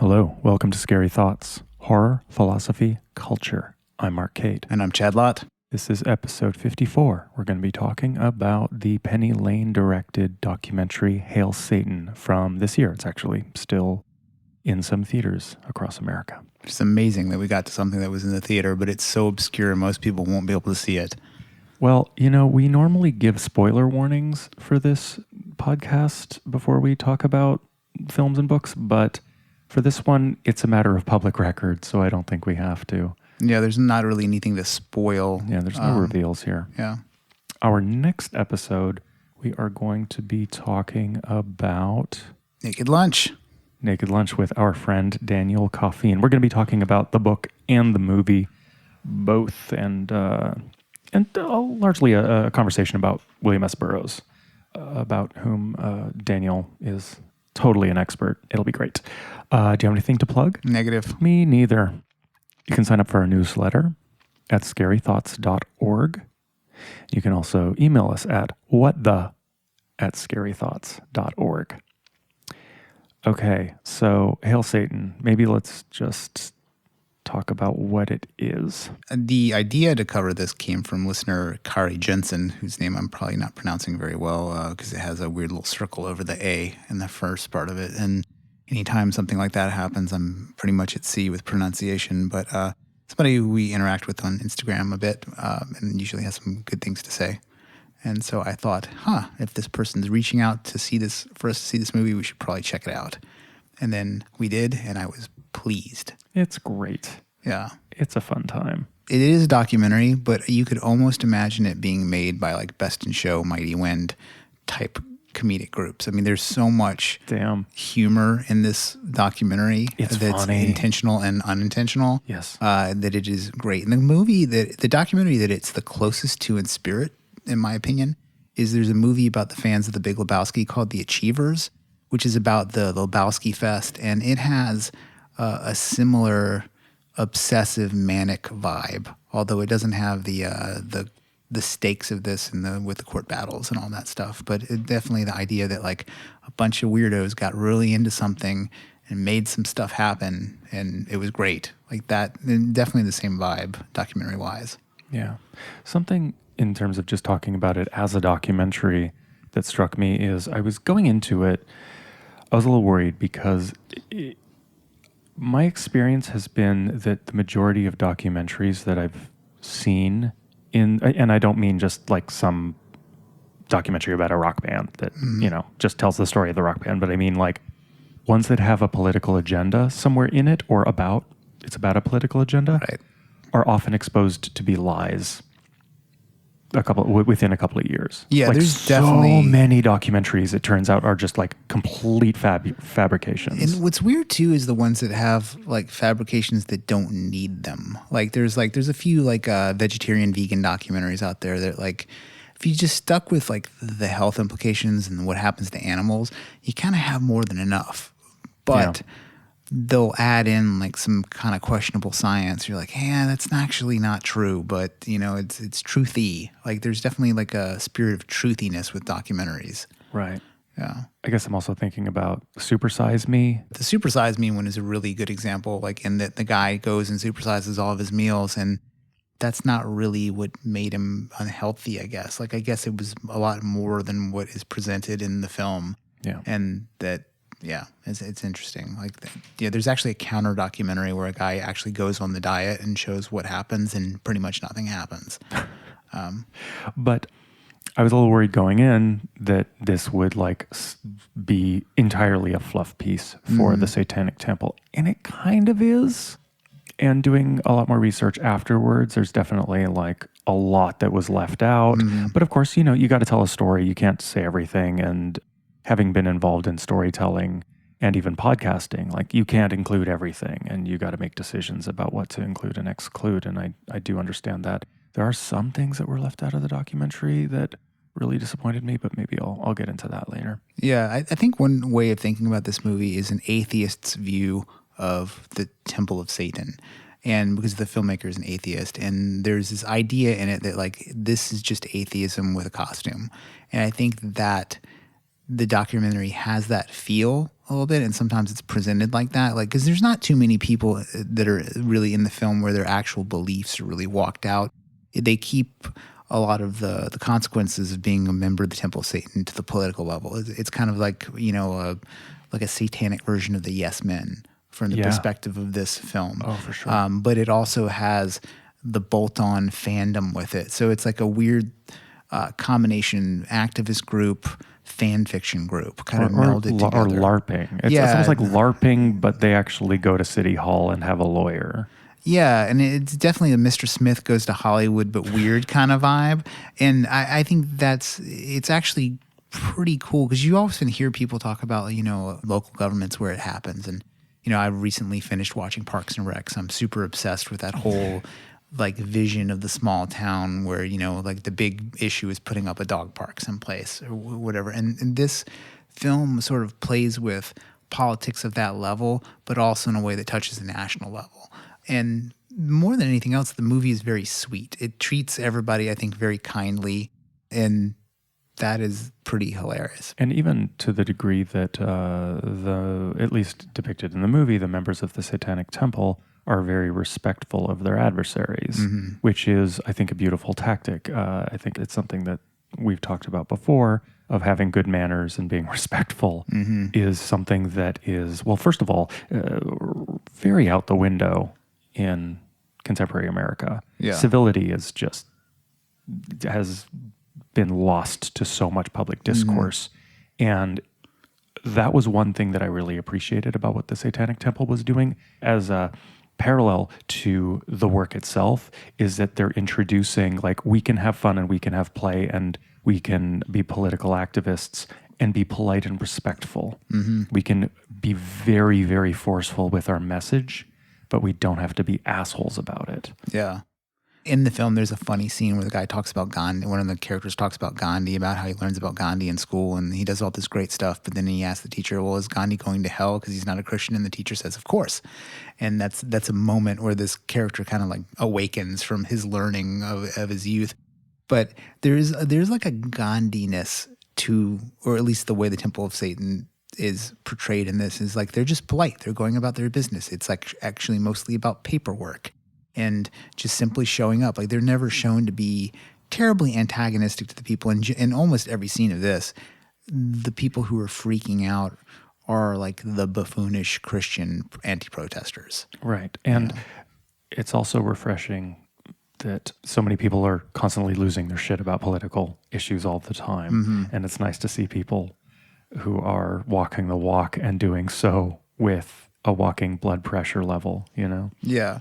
Hello, welcome to Scary Thoughts, Horror, Philosophy, Culture. I'm Mark Cade. And I'm Chad Lott. This is episode 54. We're going to be talking about the Penny Lane directed documentary Hail Satan from this year. It's actually still in some theaters across America. It's amazing that we got to something that was in the theater, but it's so obscure most people won't be able to see it. Well, you know, we normally give spoiler warnings for this podcast before we talk about films and books, but for this one, it's a matter of public record, so I don't think we have to. Yeah, there's not really anything to spoil. Yeah, there's no reveals here. Yeah. Our next episode, we are going to be talking about Naked Lunch. Naked Lunch with our friend Daniel Coffeen. We're going to be talking about the book and the movie, both, and largely a conversation about William S. Burroughs, about whom Daniel is totally an expert. It'll be great. Do you have anything to plug? Negative. Me neither. You can sign up for our newsletter at scarythoughts.org. You can also email us at whatthe@scarythoughts.org. Okay, so Hail Satan. Maybe let's just talk about what it is. The idea to cover this came from listener Kari Jensen, whose name I'm probably not pronouncing very well because it has a weird little circle over the A in the first part of it. And anytime something like that happens, I'm pretty much at sea with pronunciation. But somebody who we interact with on Instagram a bit and usually has some good things to say. And so I thought, if this person's reaching out to see this, for us to see this movie, we should probably check it out. And then we did, and I was pleased. It's great. Yeah. It's a fun time. It is a documentary, but you could almost imagine it being made by like Best in Show, Mighty Wind type comedic groups. I mean, there's so much humor in this documentary that's funny. Intentional and unintentional. Yes. That it is great. And the documentary that it's the closest to in spirit, in my opinion, is there's a movie about the fans of The Big Lebowski called The Achievers, which is about the Lebowski Fest, and it has a similar obsessive manic vibe, although it doesn't have the stakes of this and with the court battles and all that stuff. But definitely the idea that like a bunch of weirdos got really into something and made some stuff happen, and it was great. Like that, and definitely the same vibe, documentary wise. Yeah. Something in terms of just talking about it as a documentary that struck me is I was going into it, I was a little worried because my experience has been that the majority of documentaries that I've seen and I don't mean just like some documentary about a rock band that, just tells the story of the rock band, but I mean like ones that have a political agenda somewhere in it or it's about a political agenda, right, are often exposed to be lies within a couple of years. Yeah, like there's definitely so many documentaries, it turns out, are just like complete fabrications. And what's weird too is the ones that have like fabrications that don't need them. Like there's a few like vegetarian vegan documentaries out there that like if you just stuck with like the health implications and what happens to animals, you kind of have more than enough. But they'll add in like some kind of questionable science. You're like, that's actually not true, but it's truthy. Like there's definitely like a spirit of truthiness with documentaries. Right. Yeah. I guess I'm also thinking about Super Size Me. The Super Size Me one is a really good example, like in that the guy goes and supersizes all of his meals, and that's not really what made him unhealthy, I guess. Like I guess it was a lot more than what is presented in the film. Yeah. And that it's interesting. Like, there's actually a counter documentary where a guy actually goes on the diet and shows what happens, and pretty much nothing happens. But I was a little worried going in that this would like be entirely a fluff piece for the Satanic Temple, and it kind of is. And doing a lot more research afterwards, there's definitely like a lot that was left out. But of course, you got to tell a story. You can't say everything, and having been involved in storytelling and even podcasting, like you can't include everything, and you got to make decisions about what to include and exclude. And I do understand that. There are some things that were left out of the documentary that really disappointed me, but maybe I'll get into that later. Yeah, I think one way of thinking about this movie is an atheist's view of the Temple of Satan. And because the filmmaker is an atheist, and there's this idea in it that like this is just atheism with a costume. And I think that the documentary has that feel a little bit, and sometimes it's presented like that. Like, because there's not too many people that are really in the film where their actual beliefs are really walked out. They keep a lot of the consequences of being a member of the Temple of Satan to the political level. It's kind of like, like a satanic version of the Yes Men from the perspective of this film. Oh, for sure. But it also has the bolt-on fandom with it. So it's like a weird combination activist group, fan fiction group kind of melded together. Or LARPing. It's almost like LARPing, but they actually go to City Hall and have a lawyer. Yeah, and it's definitely a Mr. Smith Goes to Hollywood, but weird kind of vibe. And I think it's actually pretty cool because you often hear people talk about, local governments where it happens. And, I recently finished watching Parks and Rec, so I'm super obsessed with that whole vision of the small town where, the big issue is putting up a dog park someplace or whatever. And this film sort of plays with politics of that level, but also in a way that touches the national level. And more than anything else, the movie is very sweet. It treats everybody, I think, very kindly, and that is pretty hilarious. And even to the degree that at least depicted in the movie, the members of the Satanic Temple are very respectful of their adversaries, which is, I think, a beautiful tactic. I think it's something that we've talked about before, of having good manners and being respectful is something that is, well, first of all, very out the window in contemporary America. Yeah. Civility has been lost to so much public discourse. And that was one thing that I really appreciated about what the Satanic Temple was doing as a parallel to the work itself, is that they're introducing, we can have fun and we can have play and we can be political activists and be polite and respectful. We can be very, very forceful with our message, but we don't have to be assholes about it. Yeah. In the film, there's a funny scene where the guy talks about Gandhi. One of the characters talks about Gandhi, about how he learns about Gandhi in school, and he does all this great stuff. But then he asks the teacher, well, is Gandhi going to hell because he's not a Christian? And the teacher says, of course. And that's a moment where this character kind of awakens from his learning of his youth. But there's like a Gandhi-ness to, or at least the way the Temple of Satan is portrayed in this is they're just polite. They're going about their business. It's actually mostly about paperwork and just simply showing up. They're never shown to be terribly antagonistic to the people. In almost every scene of this, the people who are freaking out are the buffoonish Christian anti-protesters. Right. And it's also refreshing that so many people are constantly losing their shit about political issues all the time. And it's nice to see people who are walking the walk and doing so with a walking blood pressure level, Yeah.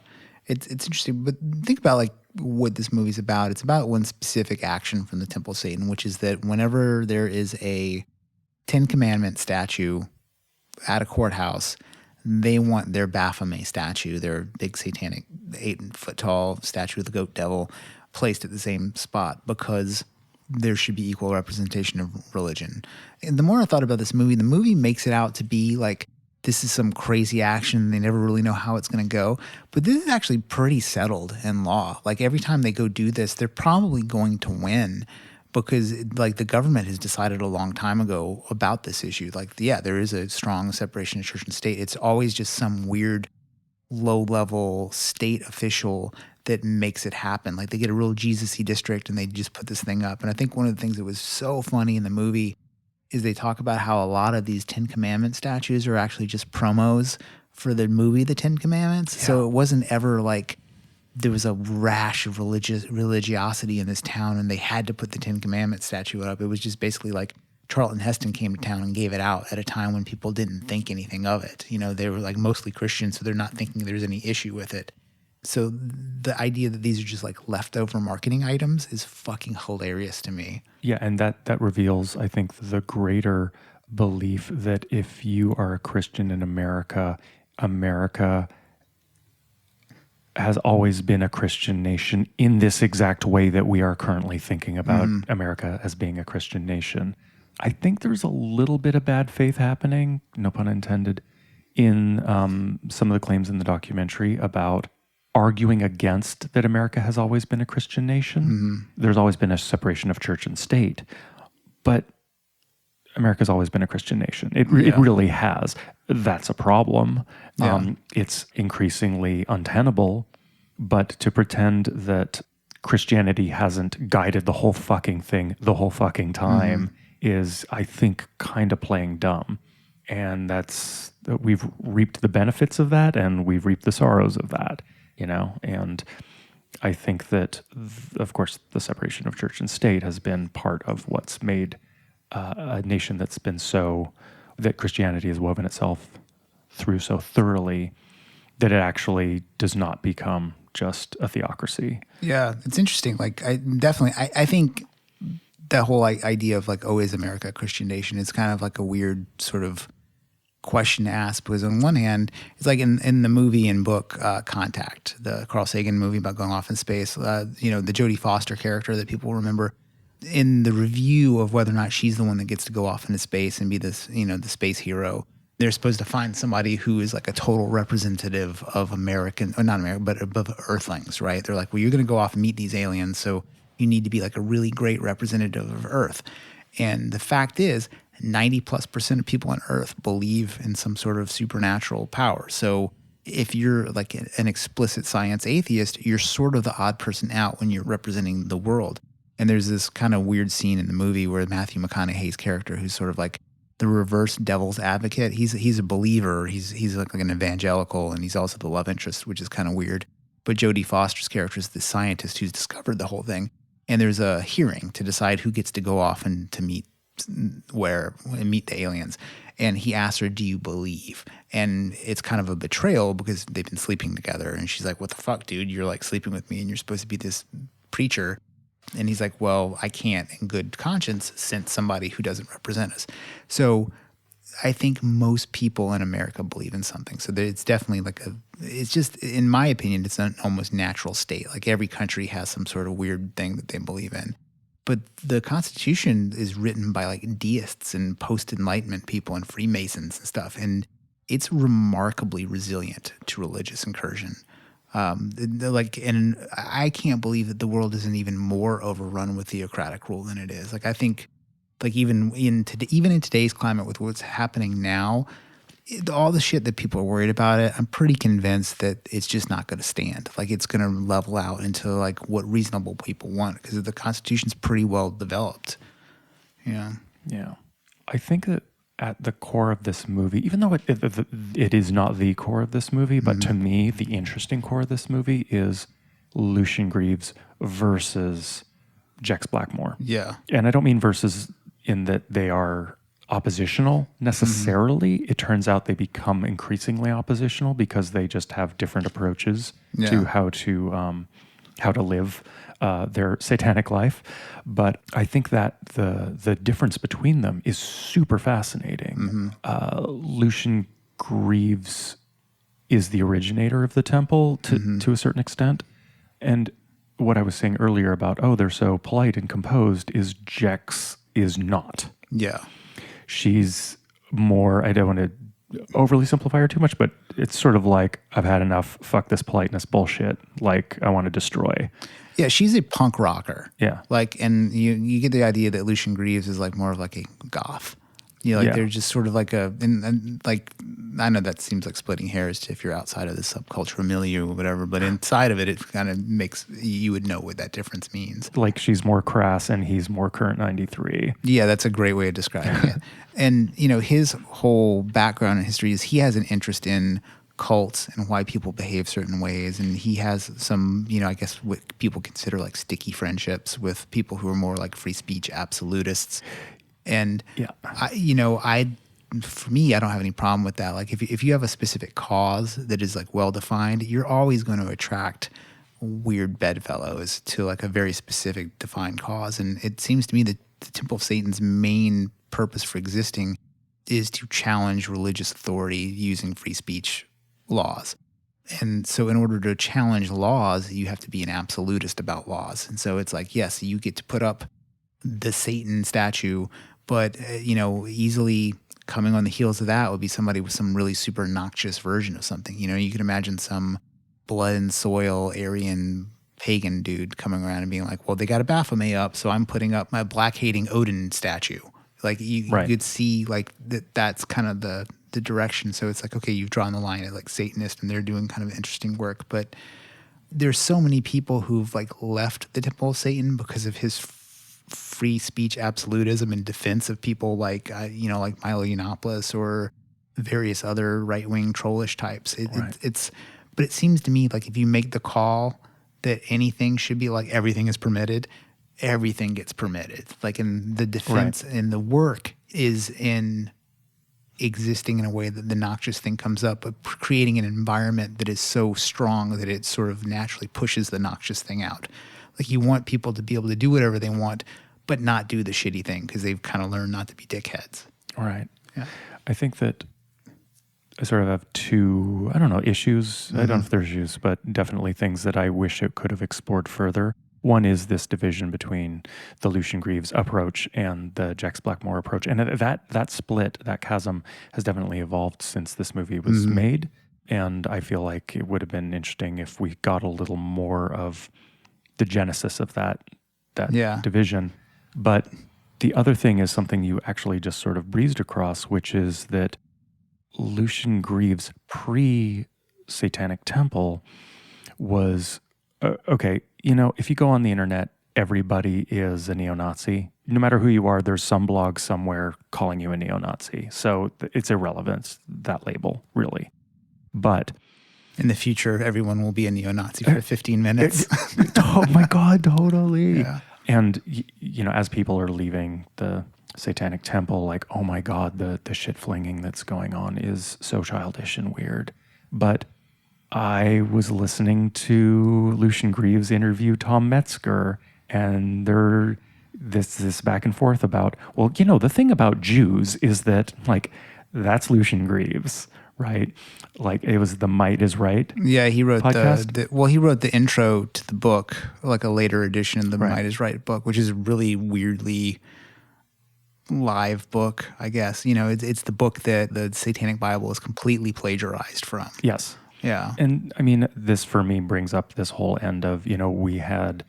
It's interesting, but think about what this movie's about. It's about one specific action from the Temple of Satan, which is that whenever there is a Ten Commandment statue at a courthouse, they want their Baphomet statue, their big satanic 8-foot-tall statue of the goat devil, placed at the same spot because there should be equal representation of religion. And the more I thought about this movie, the movie makes it out to be this is some crazy action. They never really know how it's going to go. But this is actually pretty settled in law. Every time they go do this, they're probably going to win because the government has decided a long time ago about this issue. There is a strong separation of church and state. It's always just some weird low-level state official that makes it happen. They get a real Jesus-y district and they just put this thing up. And I think one of the things that was so funny in the movie is they talk about how a lot of these Ten Commandment statues are actually just promos for the movie The Ten Commandments. Yeah. So it wasn't ever there was a rash of religiosity in this town and they had to put the Ten Commandment statue up. It was just basically Charlton Heston came to town and gave it out at a time when people didn't think anything of it. They were mostly Christian, so they're not thinking there's any issue with it. So the idea that these are just leftover marketing items is fucking hilarious to me. Yeah, and that reveals, I think, the greater belief that if you are a Christian in America, America has always been a Christian nation in this exact way that we are currently thinking about America as being a Christian nation. I think there's a little bit of bad faith happening, no pun intended, in some of the claims in the documentary about arguing against that America has always been a Christian nation. There's always been a separation of church and state. But America's always been a Christian nation. It really has. That's a problem. Yeah. It's increasingly untenable, but to pretend that Christianity hasn't guided the whole fucking thing the whole fucking time is, I think, kind of playing dumb. And we've reaped the benefits of that, and we've reaped the sorrows of that, and I think that, of course, the separation of church and state has been part of what's made a nation that's been that Christianity has woven itself through so thoroughly that it actually does not become just a theocracy. Yeah, it's interesting. Like, I think that whole idea of like, oh, is America a Christian nation? It's kind of like a weird sort of question to ask, because on one hand, it's like in the movie and book Contact, the Carl Sagan movie about going off in space, the Jodie Foster character that people remember, in the review of whether or not she's the one that gets to go off into space and be this, the space hero, they're supposed to find somebody who is like a total representative of American, or not American, but of Earthlings, right? They're like, well, you're going to go off and meet these aliens, so you need to be like a really great representative of Earth. And the fact is, 90+% of people on Earth believe in some sort of supernatural power. So if you're like an explicit science atheist, you're sort of the odd person out when you're representing the world. And there's this kind of weird scene in the movie where Matthew McConaughey's character, who's sort of like the reverse devil's advocate, he's a believer, he's like an evangelical, and he's also the love interest, which is kind of weird. But Jodie Foster's character is the scientist who's discovered the whole thing. And there's a hearing to decide who gets to go off and to meet the aliens. And he asks her, do you believe? And it's kind of a betrayal because they've been sleeping together. And she's like, what the fuck, dude? You're like sleeping with me and you're supposed to be this preacher. And he's like, well, I can't in good conscience send somebody who doesn't represent us. So I think most people in America believe in something. So it's definitely it's just, in my opinion, it's an almost natural state. Like every country has some sort of weird thing that they believe in. But the Constitution is written by like deists and post-Enlightenment people and Freemasons and stuff. And it's remarkably resilient to religious incursion. And I can't believe that the world isn't even more overrun with theocratic rule than it is. Like, I think, like even in today's climate with what's happening now, all the shit that people are worried about it, I'm pretty convinced that it's just not going to stand. Like, it's going to level out into like what reasonable people want, because the Constitution's pretty well developed. Yeah. I think that at the core of this movie, even though it is not the core of this movie, but to me, the interesting core of this movie is Lucien Greaves versus Jex Blackmore. Yeah. And I don't mean versus in that they are oppositional necessarily. It turns out they become increasingly oppositional because they just have different approaches to how to live their satanic life. But I think that the difference between them is super fascinating. Lucien Greaves is the originator of the temple to a certain extent. And what I was saying earlier about, they're so polite and composed, is Jex is not. Yeah. She's more, I don't want to overly simplify her too much, but it's sort of like, I've had enough, fuck this politeness bullshit, like I want to destroy. Yeah, she's a punk rocker. Yeah. Like, and you get the idea that Lucien Greaves is like more of like a goth. They're just sort of like and like, I know that seems like splitting hairs if you're outside of the subcultural milieu or whatever, but inside of it, it kind of makes, you would know what that difference means. Like she's more crass and he's more current 93. Yeah, that's a great way of describing it. And, his whole background and history is he has an interest in cults and why people behave certain ways. And he has some, I guess what people consider like sticky friendships with people who are more like free speech absolutists. And, for me, I don't have any problem with that. Like if you have a specific cause that is like well-defined, you're always going to attract weird bedfellows to like a very specific defined cause. And it seems to me that the Temple of Satan's main purpose for existing is to challenge religious authority using free speech laws. And so in order to challenge laws, you have to be an absolutist about laws. And so it's like, yes, you get to put up the Satan statue, but, easily coming on the heels of that would be somebody with some really super noxious version of something. You can imagine some blood and soil Aryan pagan dude coming around and being like, well, they got a Baphomet up, so I'm putting up my black-hating Odin statue. Like you Right. could see like that's kind of the direction. So it's like, okay, you've drawn the line at like Satanist and they're doing kind of interesting work. But there's so many people who've like left the Temple of Satan because of his free speech absolutism in defense of people like, like Milo Yiannopoulos or various other right-wing trollish types. But it seems to me like if you make the call that anything should be like everything is permitted, everything gets permitted. Like in the defense and the work is in existing in a way that the noxious thing comes up, but creating an environment that is so strong that it sort of naturally pushes the noxious thing out. Like you want people to be able to do whatever they want, but not do the shitty thing because they've kind of learned not to be dickheads. Right. Yeah. I think that I sort of have two, I don't know, issues. I don't know if they're issues, but definitely things that I wish it could have explored further. One is this division between the Lucian Greaves approach and the Jex Blackmore approach. And that split, that chasm, has definitely evolved since this movie was made. And I feel like it would have been interesting if we got a little more of the genesis of that division. But the other thing is something you actually just sort of breezed across, which is that Lucian Greaves pre-Satanic Temple was, okay, if you go on the internet, everybody is a neo-Nazi. No matter who you are, there's some blog somewhere calling you a neo-Nazi. So it's irrelevant, that label, really. But in the future, everyone will be a neo-Nazi for 15 minutes. Oh my God, totally. Yeah. And, as people are leaving the Satanic Temple, like, oh my God, the shit flinging that's going on is so childish and weird. But I was listening to Lucian Greaves interview Tom Metzger, and they're this back and forth about, well, the thing about Jews is that, like, that's Lucian Greaves, right? Like, it was the Might is Right. Yeah, he wrote podcast. he wrote the intro to the book, like a later edition of the Right. Might is Right book, which is a really weirdly live book, I guess. It's the book that the Satanic Bible is completely plagiarized from. Yes. Yeah. And I mean, this for me brings up this whole end of, we had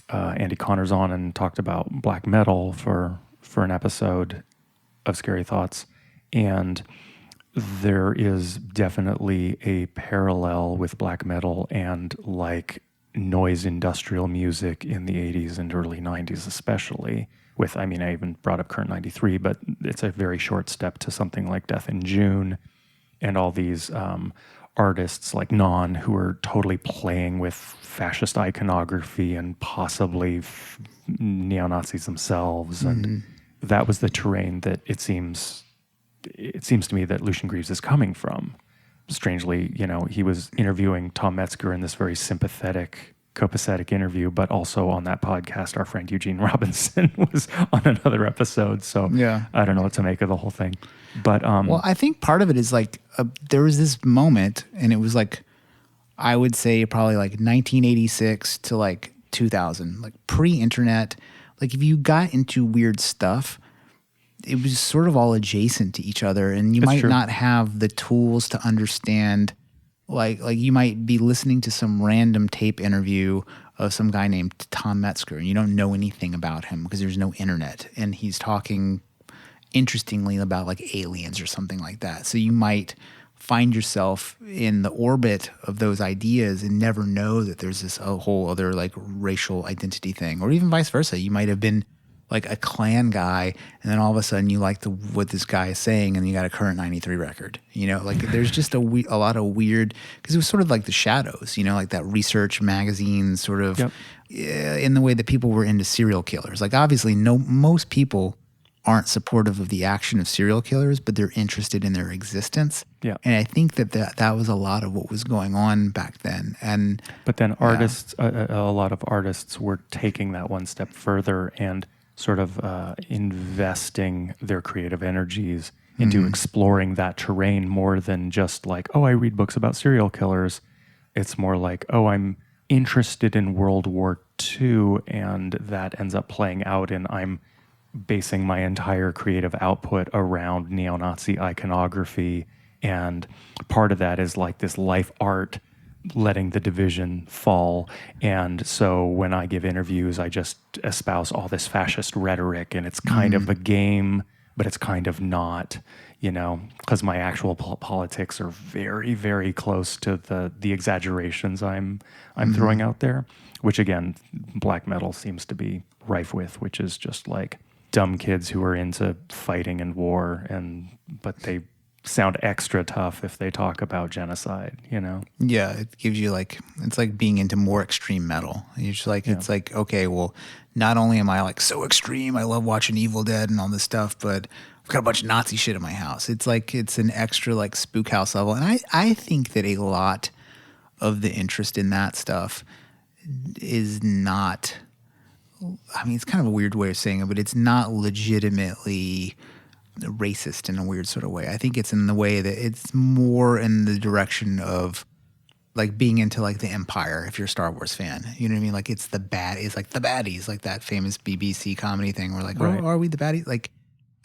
Andy Connors on and talked about black metal for an episode of Scary Thoughts. And there is definitely a parallel with black metal and like noise industrial music in the 80s and early 90s, especially with, I even brought up Current 93, but it's a very short step to something like Death in June and all these artists like Non who are totally playing with fascist iconography and possibly neo-Nazis themselves. And that was the terrain that it seems to me that Lucian Greaves is coming from. Strangely, he was interviewing Tom Metzger in this very sympathetic, copacetic interview, but also on that podcast, our friend Eugene Robinson was on another episode. So yeah. I don't know what to make of the whole thing. But well, I think part of it is like there was this moment, and it was like, I would say probably like 1986 to like 2000, like pre-internet. Like if you got into weird stuff, it was sort of all adjacent to each other, and you might not have the tools to understand. Like you might be listening to some random tape interview of some guy named Tom Metzger, and you don't know anything about him because there's no internet, and he's talking interestingly about like aliens or something like that. So you might find yourself in the orbit of those ideas and never know that there's this whole other like racial identity thing, or even vice versa. You might have been like a Klan guy, and then all of a sudden you like what this guy is saying, and you got a Current 93 record. Like there's just a lot of weird, because it was sort of like the Shadows, like that research magazine sort of, in the way that people were into serial killers. Like obviously most people aren't supportive of the action of serial killers, but they're interested in their existence. Yeah. And I think that was a lot of what was going on back then. But then artists, a lot of artists were taking that one step further and sort of investing their creative energies into exploring that terrain more than just like, oh, I read books about serial killers. It's more like, oh, I'm interested in World War II, and that ends up playing out, and I'm basing my entire creative output around neo-Nazi iconography. And part of that is like this life art letting the division fall. And so when I give interviews, I just espouse all this fascist rhetoric, and it's kind of a game, but it's kind of not, because my actual politics are very, very close to the exaggerations I'm throwing out there, which again, black metal seems to be rife with, which is just like dumb kids who are into fighting and war, but they sound extra tough if they talk about genocide, Yeah, it gives you it's like being into more extreme metal. You're just it's like, okay, well, not only am I like so extreme, I love watching Evil Dead and all this stuff, but I've got a bunch of Nazi shit in my house. It's like, it's an extra like spook house level. And I think that a lot of the interest in that stuff is not, I mean, it's kind of a weird way of saying it, but it's not legitimately racist in a weird sort of way. I think it's in the way that it's more in the direction of like being into like the Empire, if you're a Star Wars fan. You know what I mean? Like it's the baddies, like that famous BBC comedy thing where like, right. Oh, are we the baddies? Like,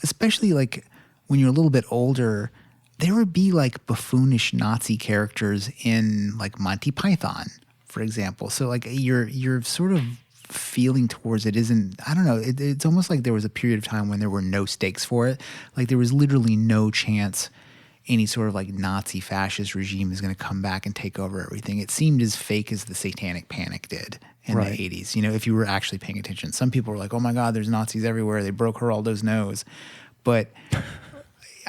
especially like when you're a little bit older, there would be like buffoonish Nazi characters in like Monty Python, for example. So like you're sort of feeling towards it isn't, I don't know, it's almost like there was a period of time when there were no stakes for it. Like there was literally no chance any sort of like Nazi fascist regime is going to come back and take over everything. It seemed as fake as the Satanic Panic did in the 80s. If you were actually paying attention. Some people were like, oh my God, there's Nazis everywhere. They broke Geraldo's nose. But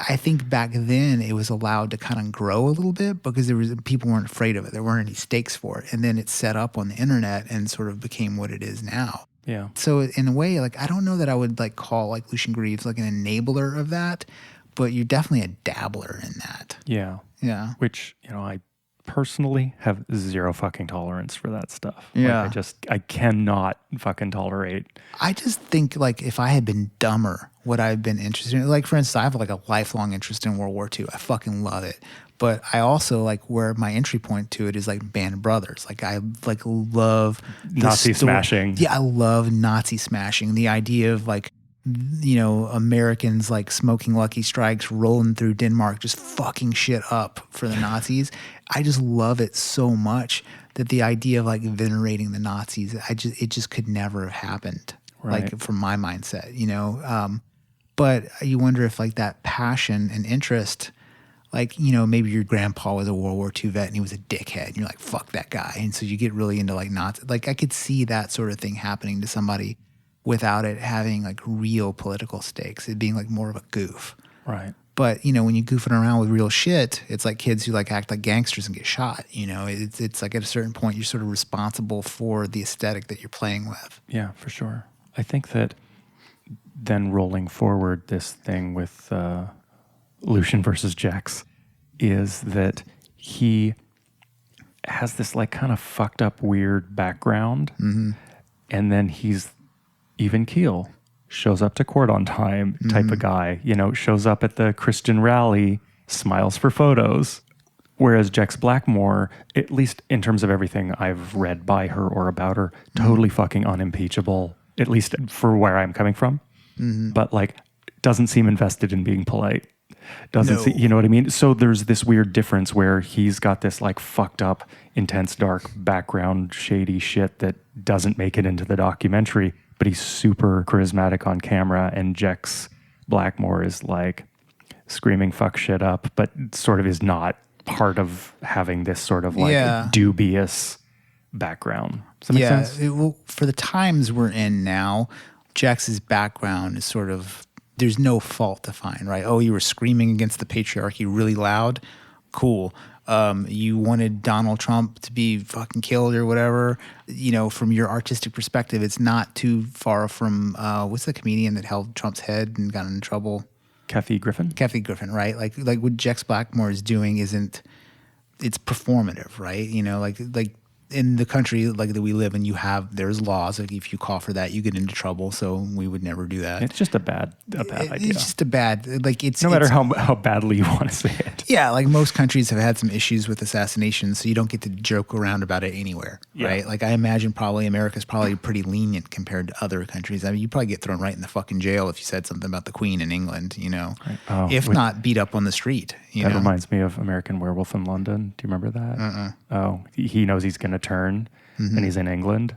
I think back then it was allowed to kind of grow a little bit because people weren't afraid of it. There weren't any stakes for it. And then it set up on the internet and sort of became what it is now. Yeah. So in a way, like, I don't know that I would like call like Lucien Greaves like an enabler of that, but you're definitely a dabbler in that. Yeah. Yeah. Which, I personally have zero fucking tolerance for that stuff. Yeah. Like I cannot fucking tolerate. I just think like if I had been dumber, would I have been interested in it? Like, for instance, I have like a lifelong interest in World War II. I fucking love it. But I also like where my entry point to it is like Band of Brothers. Like I like love Nazi smashing. Yeah, I love Nazi smashing. The idea of like, Americans like smoking Lucky Strikes, rolling through Denmark, just fucking shit up for the Nazis. I just love it so much that the idea of like venerating the Nazis, it just could never have happened. Right. Like from my mindset, but you wonder if like that passion and interest, like, maybe your grandpa was a World War II vet and he was a dickhead and you're like, fuck that guy. And so you get really into like Nazi. Like I could see that sort of thing happening to somebody without it having like real political stakes. It being like more of a goof. Right. But, when you're goofing around with real shit, it's like kids who like act like gangsters and get shot. It's like at a certain point, you're sort of responsible for the aesthetic that you're playing with. Yeah, for sure. I think that then rolling forward this thing with Lucien versus Jex is that he has this like kind of fucked up weird background. Mm-hmm. And then he's even keel, shows up to court on time type of guy, shows up at the Christian rally, smiles for photos. Whereas Jex Blackmore, at least in terms of everything I've read by her or about her, totally fucking unimpeachable, at least for where I'm coming from. Mm-hmm. But like, doesn't seem invested in being polite. Doesn't see, you know what I mean? So there's this weird difference where he's got this like fucked up, intense, dark background, shady shit that doesn't make it into the documentary, but he's super charismatic on camera. And Jex Blackmore is like screaming fuck shit up, but sort of is not part of having this sort of like dubious background. Does that make sense? For the times we're in now, Jex's background is sort of, there's no fault to find, right? Oh, you were screaming against the patriarchy really loud? Cool. You wanted Donald Trump to be fucking killed or whatever. From your artistic perspective, it's not too far from, what's the comedian that held Trump's head and got in trouble? Kathy Griffin, right? Like what Jex Blackmore is doing it's performative, right? Like in the country like that we live in, there's laws. Like if you call for that, you get into trouble. So we would never do that. It's just a bad idea. It's just a bad, like it's no matter how badly you want to say it. Yeah, like most countries have had some issues with assassinations, so you don't get to joke around about it anywhere, right? Like I imagine probably America's probably pretty lenient compared to other countries. I mean, you probably get thrown right in the fucking jail if you said something about the Queen in England, you know, if not beat up on the street. That reminds me of American Werewolf in London. Do you remember that? Oh, he knows he's going to turn, and he's in England,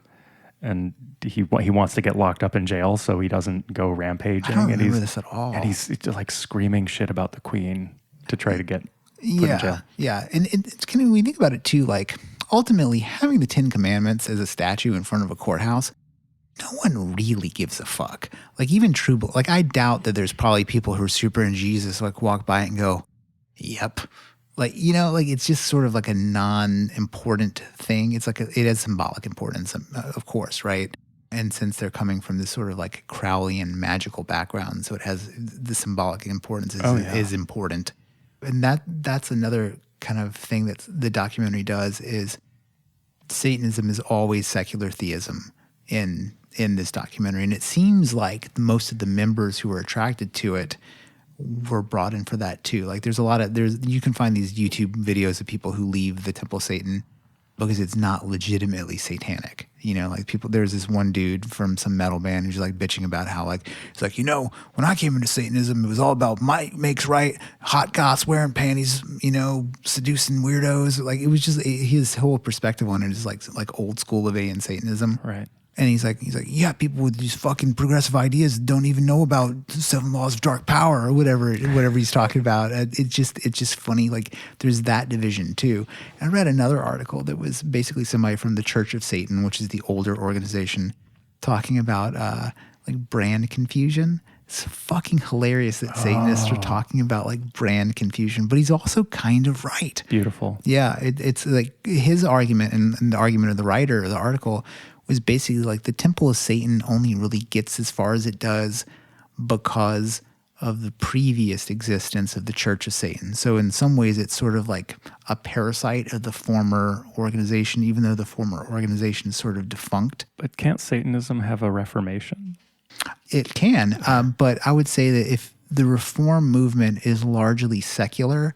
and he wants to get locked up in jail so he doesn't go rampaging. I don't remember this at all. And he's just like screaming shit about the Queen to try to get put in jail. Yeah. And it's kind of, when you think about it too, like ultimately having the 10 Commandments as a statue in front of a courthouse, no one really gives a fuck. Like even true, like I doubt that there's probably people who are super in Jesus like walk by it and go, yep. Like, you know, like it's just sort of like a non-important thing. It's like it has symbolic importance, of course, right? And since they're coming from this sort of like Crowleyan magical background, so it has the symbolic importance is important. And that's another kind of thing that the documentary does is Satanism is always secular theism in this documentary. And it seems like most of the members who were attracted to it were brought in for that too. Like you can find these YouTube videos of people who leave the Temple of Satan because it's not legitimately satanic. You know, like there's this one dude from some metal band who's like bitching about how like, it's like, you know, when I came into Satanism, it was all about might makes right, hot goths wearing panties, you know, seducing weirdos. Like it was just his whole perspective on it is like old school Levian Satanism. Right. And he's like, yeah, people with these fucking progressive ideas don't even know about 7 laws of dark power or whatever he's talking about. It's just funny. Like there's that division too. And I read another article that was basically somebody from the Church of Satan, which is the older organization, talking about like brand confusion. It's fucking hilarious that Satanists are talking about like brand confusion, but he's also kind of right. Beautiful. Yeah, it's like his argument and the argument of the writer of the article was basically like the Temple of Satan only really gets as far as it does because of the previous existence of the Church of Satan. So in some ways, it's sort of like a parasite of the former organization, even though the former organization is sort of defunct. But can't Satanism have a reformation? It can, but I would say that if the reform movement is largely secular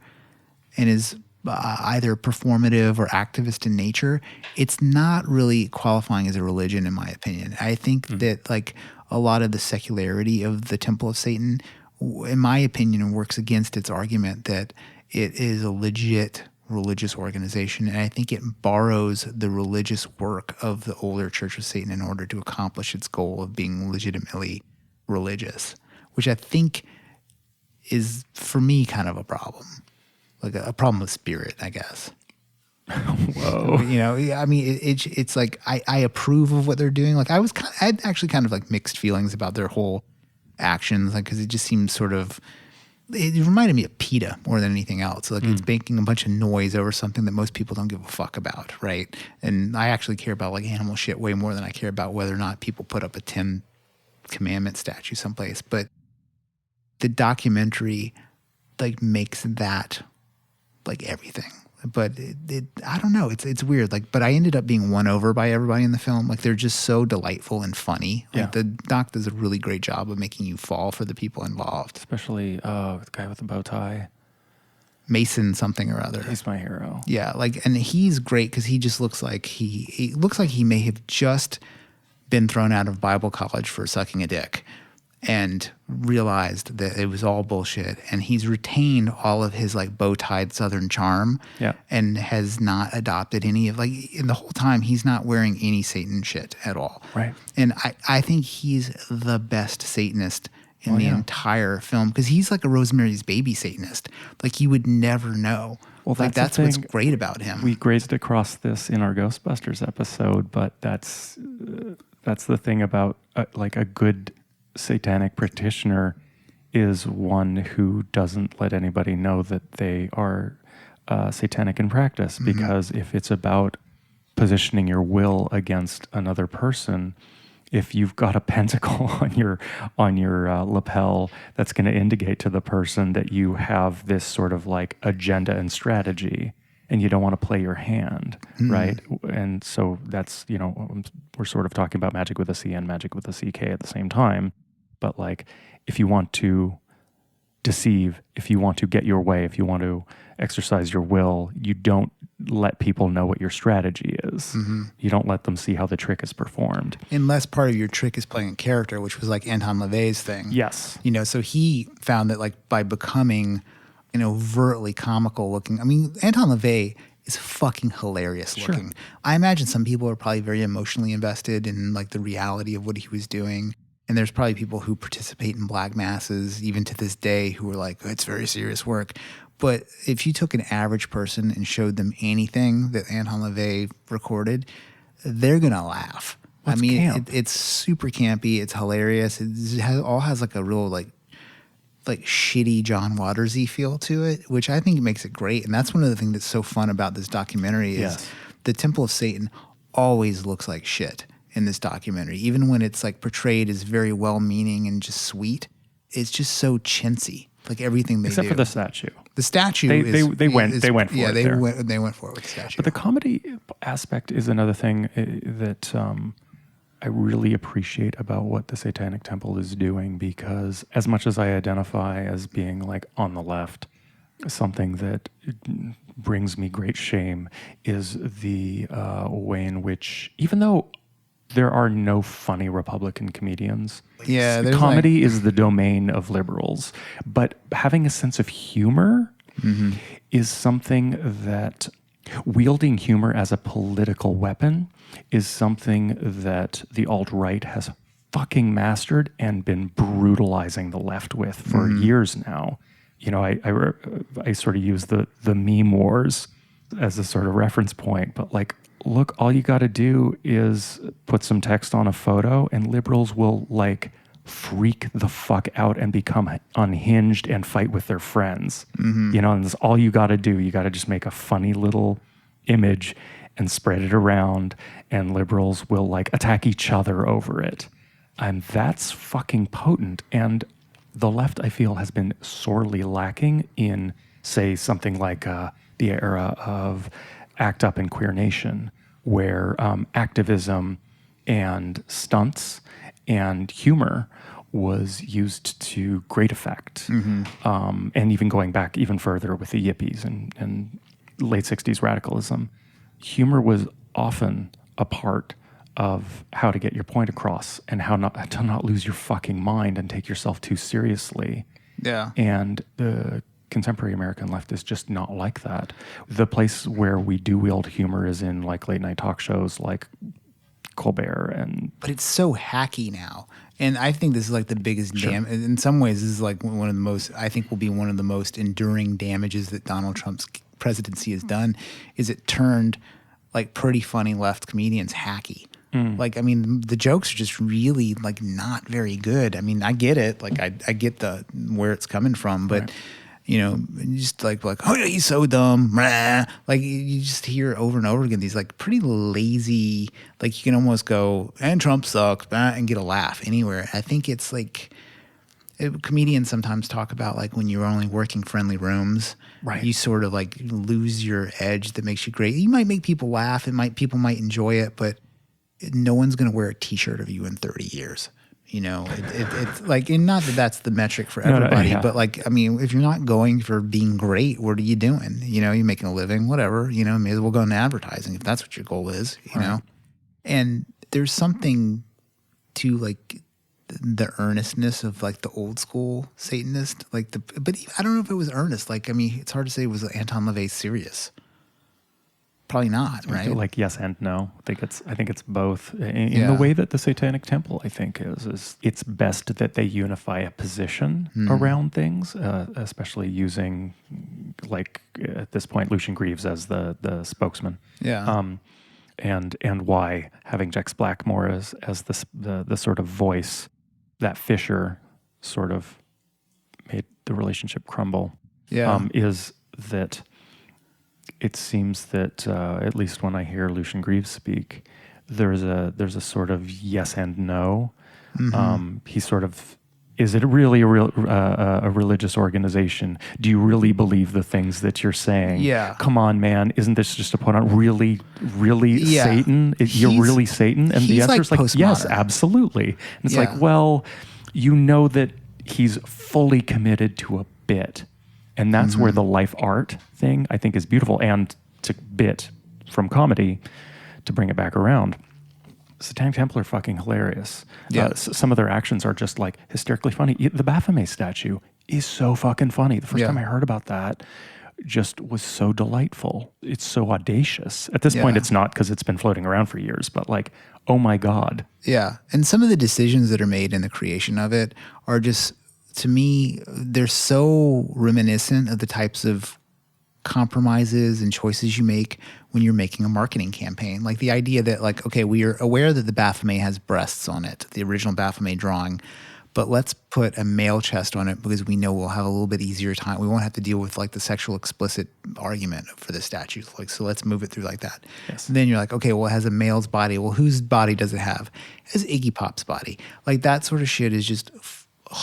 and is either performative or activist in nature, it's not really qualifying as a religion, in my opinion. I think that like a lot of the secularity of the Temple of Satan, in my opinion, works against its argument that it is a legit religious organization. And I think it borrows the religious work of the older Church of Satan in order to accomplish its goal of being legitimately religious, which I think is, for me, kind of a problem. Like a problem with spirit, I guess. Whoa. You know, I mean, it's like I approve of what they're doing. Like I had actually kind of like mixed feelings about their whole actions, like because it just seems sort of. It reminded me of PETA more than anything else. Like it's making a bunch of noise over something that most people don't give a fuck about, right? And I actually care about like animal shit way more than I care about whether or not people put up a 10 Commandment statue someplace. But the documentary like makes that like everything. But I don't know. It's weird. Like, but I ended up being won over by everybody in the film. Like, they're just so delightful and funny. Like, the doc does a really great job of making you fall for the people involved. Especially the guy with the bow tie. Mason something or other. He's my hero. Yeah, like, and he's great because he just looks like he looks like he may have just been thrown out of Bible college for sucking a dick and realized that it was all bullshit, and he's retained all of his like bow-tied Southern charm, and has not adopted any of in the whole time he's not wearing any Satan shit at all. Right. And I think he's the best Satanist in the entire film because he's like a Rosemary's Baby Satanist. Like you would never know. Well, like that's what's great about him. We grazed across this in our Ghostbusters episode, but that's the thing about like a good satanic practitioner is one who doesn't let anybody know that they are satanic in practice, because if it's about positioning your will against another person, if you've got a pentacle on your lapel, that's going to indicate to the person that you have this sort of like agenda and strategy, and you don't want to play your hand, right? And so that's, we're sort of talking about magic with a C and magic with a CK at the same time. But like, if you want to deceive, if you want to get your way, if you want to exercise your will, you don't let people know what your strategy is. You don't let them see how the trick is performed. Unless part of your trick is playing a character, which was like Anton LaVey's thing. Yes. You know, so he found that like by becoming an overtly comical looking, I mean, Anton LaVey is fucking hilarious looking. I imagine some people are probably very emotionally invested in like the reality of what he was doing. And there's probably people who participate in black masses even to this day who are like, oh, it's very serious work. But if you took an average person and showed them anything that Anton LaVey recorded, they're going to laugh. What's camp? It's super campy. It's hilarious. It all has like a real like shitty John Watersy feel to it, which I think makes it great. And that's one of the things that's so fun about this documentary is the Temple of Satan always looks like shit in this documentary. Even when it's like portrayed as very well-meaning and just sweet, it's just so chintzy. Like everything they do. Except for the statue. The statue they went for it. Yeah, they went for it with the statue. But the comedy aspect is another thing that I really appreciate about what the Satanic Temple is doing, because as much as I identify as being like on the left, something that brings me great shame is the way in which, even though there are no funny Republican comedians, comedy is the domain of liberals, but having a sense of humor is something that, wielding humor as a political weapon is something that the alt-right has fucking mastered and been brutalizing the left with for years now. You know, I sort of use the meme wars as a sort of reference point, but like, look, all you got to do is put some text on a photo and liberals will like freak the fuck out and become unhinged and fight with their friends. You know, and that's all you got to do. You got to just make a funny little image and spread it around, and liberals will like attack each other over it. And that's fucking potent. And the left, I feel, has been sorely lacking in, say, something like the era of ACT UP and Queer Nation, where activism and stunts and humor was used to great effect. And even going back even further with the Yippies and late 60s radicalism, humor was often a part of how to get your point across and how to not lose your fucking mind and take yourself too seriously. Yeah. And the contemporary American left is just not like that. The place where we do wield humor is in like late night talk shows like Colbert But it's so hacky now. And I think this is like the biggest in some ways this is like one of the most, I think will be one of the most enduring damages that Donald Trump's presidency has done, is it turned like pretty funny left comedians hacky. Like, I mean, the jokes are just really like not very good. I mean, I get it. Like I get where it's coming from, but you know, just like, oh yeah, he's so dumb. Like you just hear over and over again these like pretty lazy, like you can almost go, and Trump sucks, and get a laugh anywhere. I think it's like comedians sometimes talk about like when you're only working friendly rooms, you sort of like lose your edge that makes you great. You might make people laugh, people might enjoy it, but no one's going to wear a T-shirt of you in 30 years. You know, it's like, and not that that's the metric for everybody, but like, I mean, if you're not going for being great, what are you doing? You know, you're making a living, whatever, you know, may as well go into advertising if that's what your goal is, you know? And there's something to like the earnestness of like the old school Satanist, like but I don't know if it was earnest. Like, I mean, it's hard to say was Anton LaVey serious. Probably not, right? Like yes and no. I think it's both. In the way that the Satanic Temple, I think, is it's best that they unify a position around things, especially using, like at this point, Lucian Greaves as the spokesman. Yeah. And why having Jex Blackmore as the sort of voice that Fisher sort of made the relationship crumble. Yeah. Is that it seems that at least when I hear Lucian Greaves speak, there's a sort of yes and no. He sort of, is it really a religious organization? Do you really believe the things that you're saying? Yeah. Come on, man. Isn't this just a put on? Really Satan? You're really Satan? And the answer is like, yes, absolutely. And it's like, well, you know that he's fully committed to a bit. And that's where the life art thing I think is beautiful. And to bit from comedy, to bring it back around, Satanic Temple are fucking hilarious. Yeah. Some of their actions are just like hysterically funny. The Baphomet statue is so fucking funny. The first time I heard about that just was so delightful. It's so audacious. At this point, it's not because it's been floating around for years, but like, oh my God. Yeah. And some of the decisions that are made in the creation of it are just, to me, they're so reminiscent of the types of compromises and choices you make when you're making a marketing campaign. Like the idea that like, okay, we are aware that the Baphomet has breasts on it, the original Baphomet drawing, but let's put a male chest on it because we know we'll have a little bit easier time. We won't have to deal with like the sexual explicit argument for the statue. Like, so let's move it through like that. Yes. And then you're like, okay, well, it has a male's body. Well, whose body does it have? It has Iggy Pop's body. Like that sort of shit is just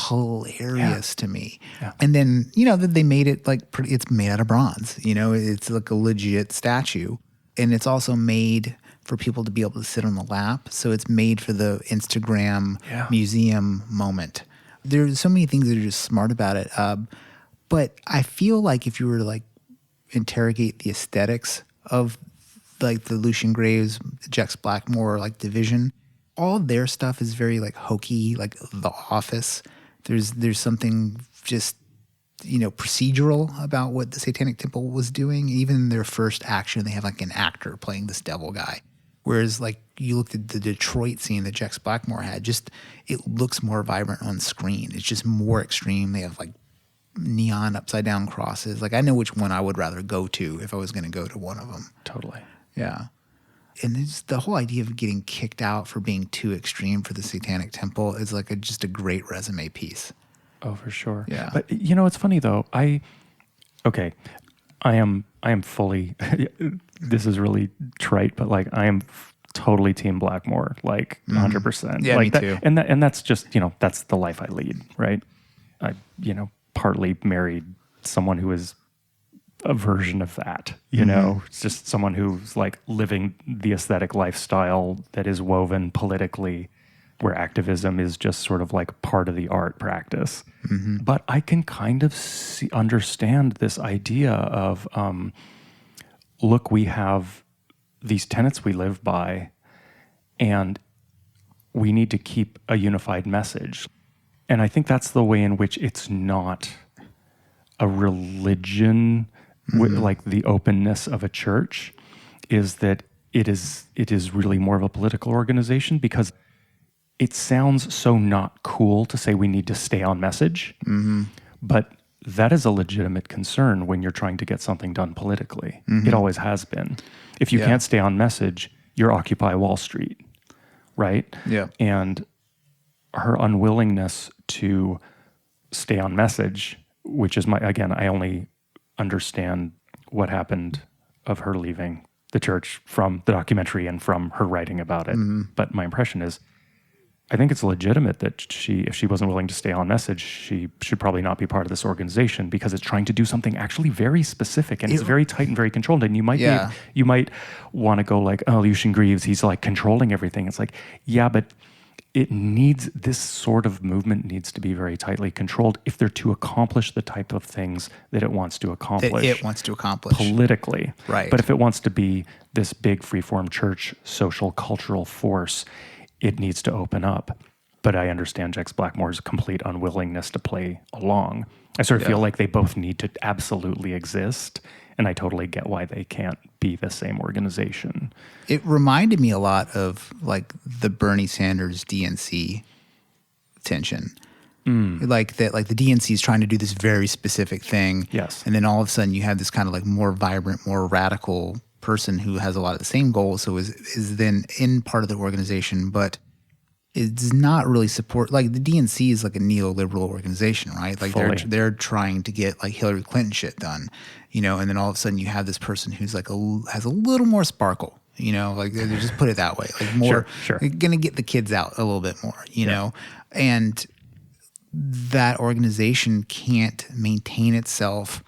hilarious to me. Yeah. And then, you know, they made it like it's made out of bronze. You know, it's like a legit statue. And it's also made for people to be able to sit on the lap. So it's made for the Instagram museum moment. There's so many things that are just smart about it. But I feel like if you were to like interrogate the aesthetics of like the Lucian Graves, Jex Blackmore, like division, all of their stuff is very like hokey, like The Office. There's something just, you know, procedural about what the Satanic Temple was doing. Even in their first action, they have like an actor playing this devil guy. Whereas like you looked at the Detroit scene that Jex Blackmore had, just it looks more vibrant on screen. It's just more extreme. They have like neon upside down crosses. Like I know which one I would rather go to if I was going to go to one of them. Totally. Yeah. And it's the whole idea of getting kicked out for being too extreme for the Satanic Temple is like just a great resume piece. Oh, for sure. Yeah. But you know, it's funny though. I am fully, this is really trite, but like I am totally team Blackmore, like 100%. Yeah, like me that, too. And that's just, you know, that's the life I lead, right? I, you know, partly married someone who is a version of that, you know, it's just someone who's like living the aesthetic lifestyle that is woven politically, where activism is just sort of like part of the art practice. But I can kind of understand this idea of, look, we have these tenets we live by, and we need to keep a unified message. And I think that's the way in which it's not a religion, like the openness of a church, is that it is really more of a political organization, because it sounds so not cool to say we need to stay on message, but that is a legitimate concern when you're trying to get something done politically. It always has been. If you can't stay on message, you're Occupy Wall Street, right? Yeah. And her unwillingness to stay on message, which is I only understand what happened of her leaving the church from the documentary and from her writing about it. But my impression is, I think it's legitimate that if she wasn't willing to stay on message, she should probably not be part of this organization, because it's trying to do something actually very specific, and it's very tight and very controlled. And you might want to go like, oh, Lucian Greaves, he's like controlling everything. It's like, yeah, but this sort of movement needs to be very tightly controlled if they're to accomplish the type of things that it wants to accomplish. Politically. Right. But if it wants to be this big freeform church, social, cultural force, it needs to open up. But I understand Jex Blackmore's complete unwillingness to play along. I sort of feel like they both need to absolutely exist, and I totally get why they can't be the same organization. It reminded me a lot of like the Bernie Sanders DNC tension. Like that, like the DNC is trying to do this very specific thing. Yes. And then all of a sudden you have this kind of like more vibrant, more radical person who has a lot of the same goals. So is then in part of the organization, but it's not really support. Like the DNC is like a neoliberal organization, right? Like they're trying to get like Hillary Clinton shit done, you know. And then all of a sudden you have this person who's like has a little more sparkle, you know. Like they just put it that way, like more sure. Gonna get the kids out a little bit more, you know. And that organization can't maintain itself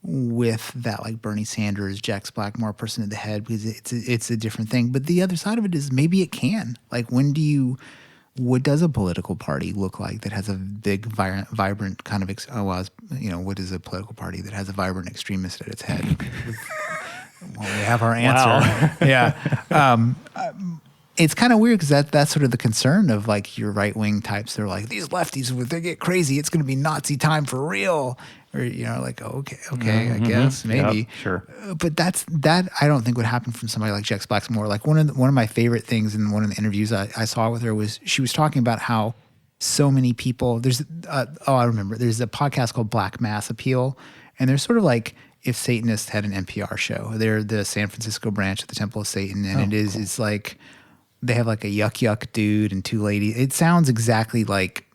with that like Bernie Sanders, Jex Blackmore person at the head, because it's a different thing. But the other side of it is maybe it can. Like when do you what does a political party look like that has a big, vibrant kind of, what is a political party that has a vibrant extremist at its head? Well, we have our answer. Wow. Yeah. It's kind of weird because that's sort of the concern of like your right-wing types. They're like, these lefties, if they get crazy, it's going to be Nazi time for real. Or, like, okay, I guess, maybe. Yep, sure. But that I don't think would happen from somebody like Jex Blackmore. Like one of my favorite things in one of the interviews I saw with her was she was talking about how so many people, I remember, there's a podcast called Black Mass Appeal, and they're sort of like if Satanists had an NPR show. They're the San Francisco branch of the Temple of Satan, and it's like they have like a yuck dude and two ladies. It sounds exactly like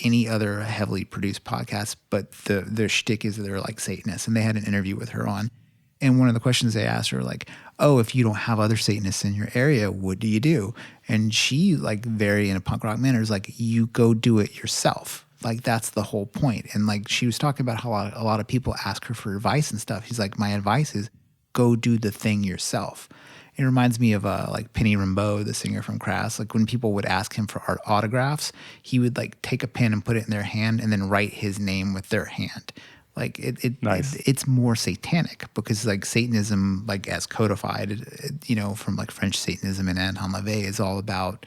any other heavily produced podcast, but their shtick is that they're like Satanists, and they had an interview with her on. And one of the questions they asked her, like, oh, if you don't have other Satanists in your area, what do you do? And she, like, very in a punk rock manner, is like, you go do it yourself. Like, that's the whole point. And, like, she was talking about how a lot of people ask her for advice and stuff. She's like, my advice is go do the thing yourself. It reminds me of, like, Penny Rimbaud, the singer from Crass. Like, when people would ask him for autographs, he would, like, take a pen and put it in their hand and then write his name with their hand. Like Nice. it's more satanic because like Satanism, like as codified, from like French Satanism and Anton LaVey is all about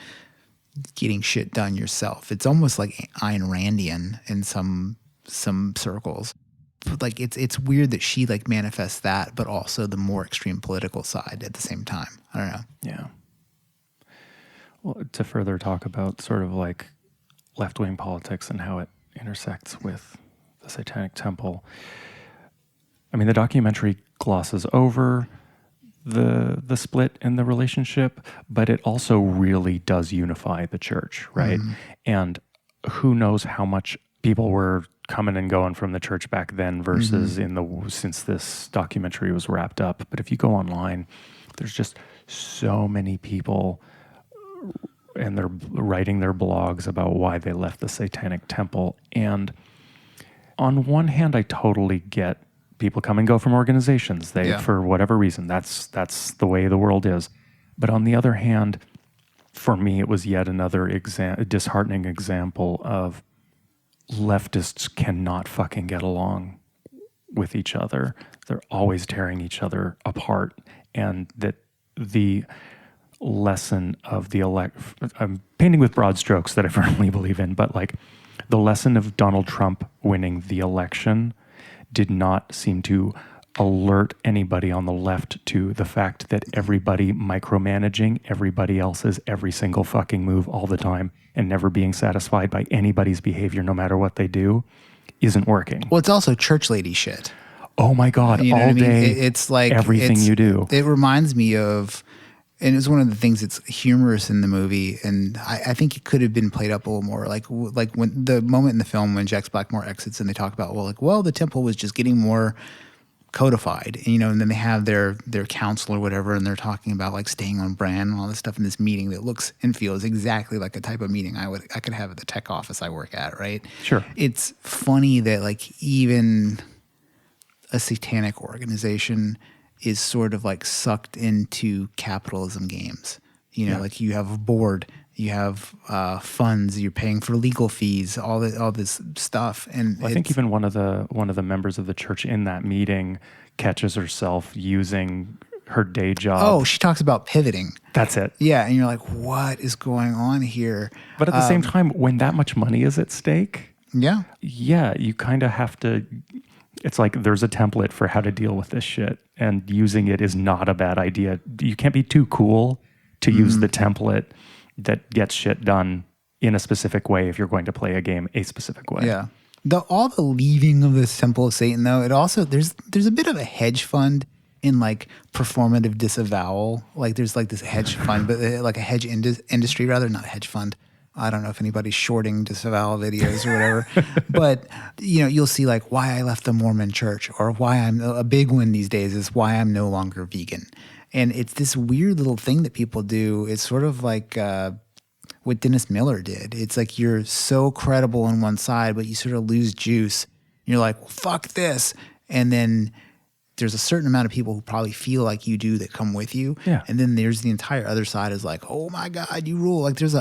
getting shit done yourself. It's almost like Ayn Randian in some circles. But like it's weird that she like manifests that, but also the more extreme political side at the same time. I don't know. Yeah. Well, to further talk about sort of like left-wing politics and how it intersects with the Satanic Temple. I mean, the documentary glosses over the split in the relationship, but it also really does unify the church, right? Mm-hmm. And who knows how much people were coming and going from the church back then versus since this documentary was wrapped up. But if you go online, there's just so many people and they're writing their blogs about why they left the Satanic Temple. And on one hand, I totally get people come and go from organizations. For whatever reason, that's the way the world is. But on the other hand, for me, it was yet another disheartening example of leftists cannot fucking get along with each other. They're always tearing each other apart. And that the lesson of I'm painting with broad strokes that I firmly believe in, but like, the lesson of Donald Trump winning the election did not seem to alert anybody on the left to the fact that everybody micromanaging everybody else's every single fucking move all the time and never being satisfied by anybody's behavior no matter what they do isn't working. Well, it's also church lady shit. Oh my God, all day, it's like everything you do. It reminds me of... And it's one of the things that's humorous in the movie, and I think it could have been played up a little more. Like when the moment in the film when Jex Blackmore exits and they talk about, the temple was just getting more codified, and then they have their council or whatever, and they're talking about like staying on brand and all this stuff in this meeting that looks and feels exactly like a type of meeting I could have at the tech office I work at, right? Sure. It's funny that like even a satanic organization is sort of like sucked into capitalism games. Like you have a board, you have funds, you're paying for legal fees, all this stuff. And I think even one of the members of the church in that meeting catches herself using her day job. Oh, she talks about pivoting. That's it. Yeah, and you're like, what is going on here? But at the same time, when that much money is at stake, yeah, you kind of have to. It's like there's a template for how to deal with this shit, and using it is not a bad idea. You can't be too cool to use the template that gets shit done in a specific way if you're going to play a game a specific way. Yeah. All the leaving of this Temple of Satan, though, it also there's a bit of a hedge fund in like performative disavowal. Like there's like this hedge fund, but like a hedge industry rather, not a hedge fund. I don't know if anybody's shorting disavowal videos or whatever, but you'll see like why I left the Mormon church, or why I'm a big one these days is why I'm no longer vegan. And it's this weird little thing that people do. It's sort of like what Dennis Miller did. It's like you're so credible on one side, but you sort of lose juice. And you're like, well, fuck this. And then there's a certain amount of people who probably feel like you do that come with you. Yeah. And then there's the entire other side is like, oh my God, you rule. Like there's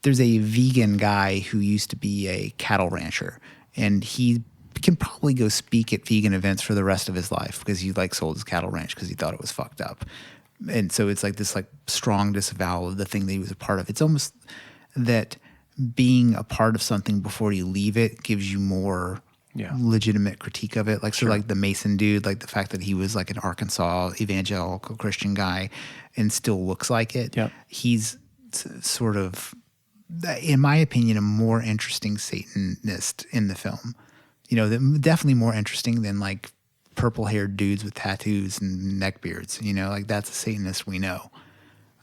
there's a vegan guy who used to be a cattle rancher, and he can probably go speak at vegan events for the rest of his life because he like sold his cattle ranch because he thought it was fucked up. And so it's like this like strong disavowal of the thing that he was a part of. It's almost that being a part of something before you leave it gives you more legitimate critique of it. Like, so like the Mason dude, like the fact that he was like an Arkansas evangelical Christian guy and still looks like it. Yep. He's sort of, in my opinion, a more interesting Satanist in the film. You know, definitely more interesting than like purple-haired dudes with tattoos and neckbeards. You know, like that's a Satanist we know.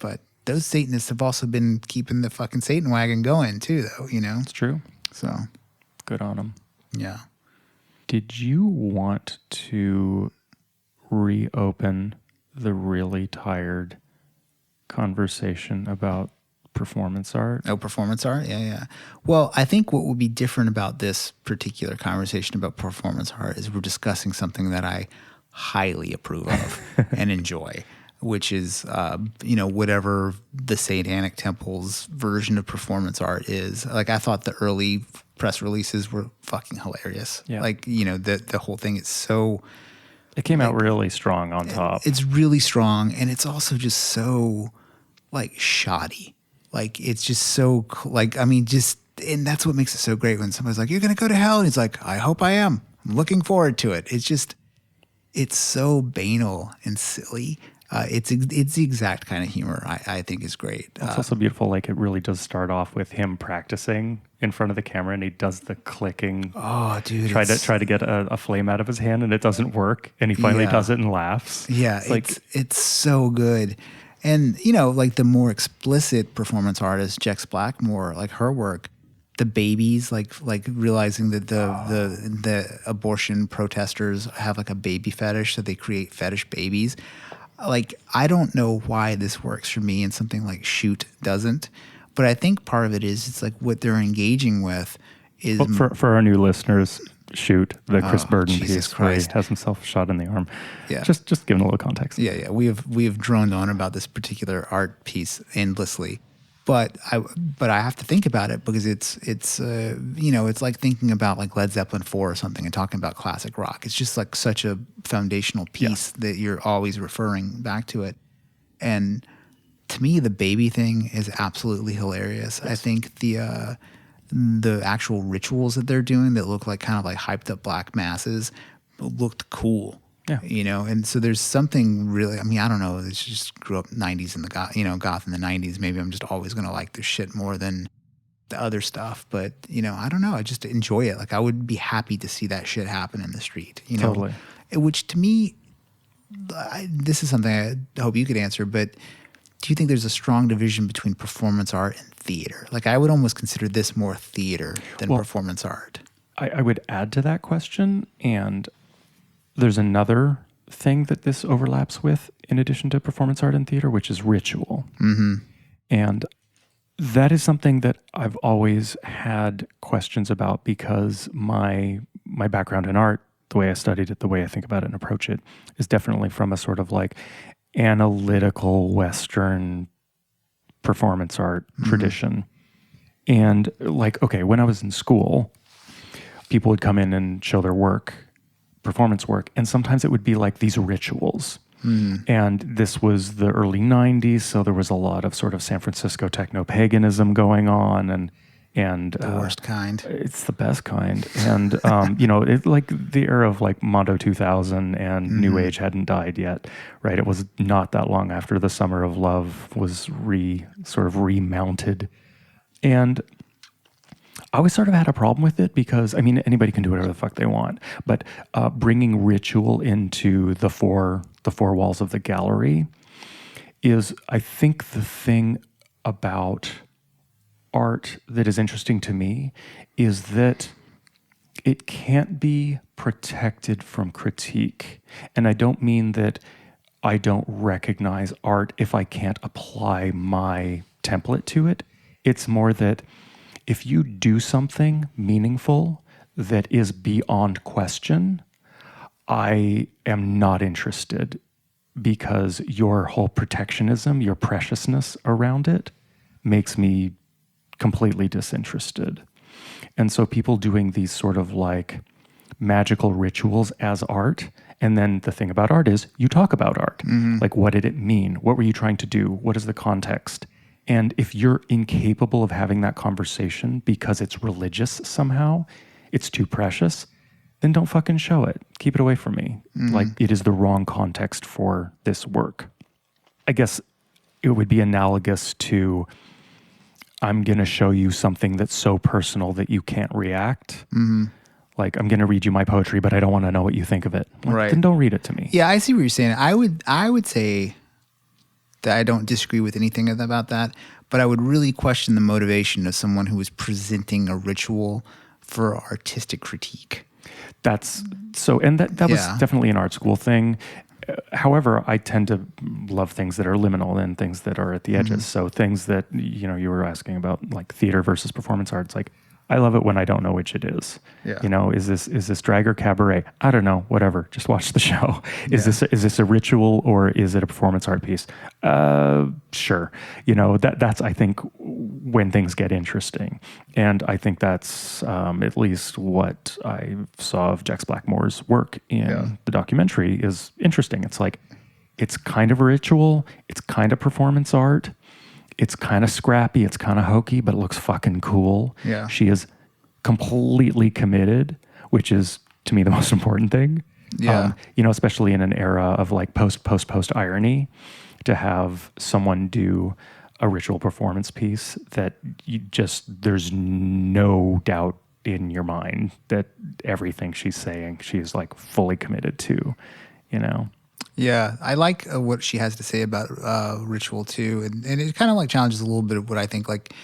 But those Satanists have also been keeping the fucking Satan wagon going too, though, you know? It's true. So. Good on them. Yeah. Did you want to reopen the really tired conversation about performance art? Oh, performance art? Yeah, yeah. Well, I think what would be different about this particular conversation about performance art is we're discussing something that I highly approve of and enjoy, which is, you know, whatever the Satanic Temple's version of performance art is. Like, I thought the early press releases were fucking hilarious. Yeah. Like, you know, the whole thing is so... It came out really strong on top. It's really strong, and it's also just so, like, shoddy. Like, it's just so, like, I mean, just, and that's what makes it so great when somebody's like, you're going to go to hell. And he's like, I hope I am. I'm looking forward to it. It's just, it's so banal and silly. It's the exact kind of humor I think is great. It's also beautiful. Like, it really does start off with him practicing in front of the camera, and he does the clicking. Oh, dude. Try to get a flame out of his hand, and it doesn't work. And he finally does it and laughs. Yeah, it's so good. And, you know, like the more explicit performance artist, Jex Blackmore, like her work, the babies, like realizing that the abortion protesters have like a baby fetish, so they create fetish babies. Like, I don't know why this works for me and something like Shoot doesn't, but I think part of it is it's like what they're engaging with is... Well, for our new listeners, Shoot, the Chris Burden Jesus piece where he Christ. has himself shot in the arm. Yeah. Just giving a little context. Yeah. We have droned on about this particular art piece endlessly, but I have to think about it because it's you know, it's like thinking about like Led Zeppelin 4 or something and talking about classic rock. It's just like such a foundational piece that you're always referring back to it. And to me, the baby thing is absolutely hilarious. Yes. I think the actual rituals that they're doing that look like kind of like hyped up black masses looked cool. Yeah. You know, and so there's something really, I mean, I don't know, it's just grew up 90s in the goth in the 90s. Maybe I'm just always going to like this shit more than the other stuff. But, you know, I don't know. I just enjoy it. Like, I would be happy to see that shit happen in the street, you know? Totally. Which to me, this is something I hope you could answer, but do you think there's a strong division between performance art and theater? Like, I would almost consider this more theater than performance art. I would add to that question, and there's another thing that this overlaps with in addition to performance art and theater, which is ritual. Mm-hmm. And that is something that I've always had questions about because my background in art, the way I studied it, the way I think about it and approach it, is definitely from a sort of like analytical Western performance art tradition. And like, okay, when I was in school, people would come in and show their work, performance work, and sometimes it would be like these rituals. And this was the early 90s, so there was a lot of sort of San Francisco techno-paganism going on, and The worst kind. It's the best kind. And, you know, it like the era of like Mondo 2000 and New Age hadn't died yet, right? It was not that long after the Summer of Love was sort of remounted. And I always sort of had a problem with it because, I mean, anybody can do whatever the fuck they want, but bringing ritual into the four walls of the gallery is, I think, the thing about art that is interesting to me is that it can't be protected from critique. And I don't mean that I don't recognize art if I can't apply my template to it. It's more that if you do something meaningful that is beyond question, I am not interested because your whole protectionism, your preciousness around it makes me completely disinterested. And so people doing these sort of like magical rituals as art. And then the thing about art is you talk about art. Like, what did it mean? What were you trying to do? What is the context? And if you're incapable of having that conversation because it's religious somehow, it's too precious, then don't fucking show it. Keep it away from me. Like, it is the wrong context for this work. I guess it would be analogous to, I'm going to show you something that's so personal that you can't react. Like, I'm going to read you my poetry, but I don't want to know what you think of it. Like, Right. Then don't read it to me. Yeah, I see what you're saying. I would say that I don't disagree with anything about that, but I would really question the motivation of someone who is presenting a ritual for artistic critique. That's so, and that was Yeah. definitely an art school thing. However, I tend to love things that are liminal and things that are at the edges. So things that, you were asking about, like theater versus performance art. It's like, I love it when I don't know which it is. Yeah. Is this drag or cabaret? I don't know. Whatever. Just watch the show. Is this a ritual or is it a performance art piece? Sure. That's I think when things get interesting, and I think that's at least what I saw of Jex Blackmore's work in the documentary is interesting. It's like, it's kind of a ritual. It's kind of performance art. It's kind of scrappy, it's kind of hokey, but it looks fucking cool. Yeah. She is completely committed, which is, to me, the most important thing. Yeah. Especially in an era of like post irony, to have someone do a ritual performance piece that there's no doubt in your mind that everything she's saying, she's like fully committed to, Yeah, I like what she has to say about ritual too, and it kind of like challenges a little bit of what I think. Like,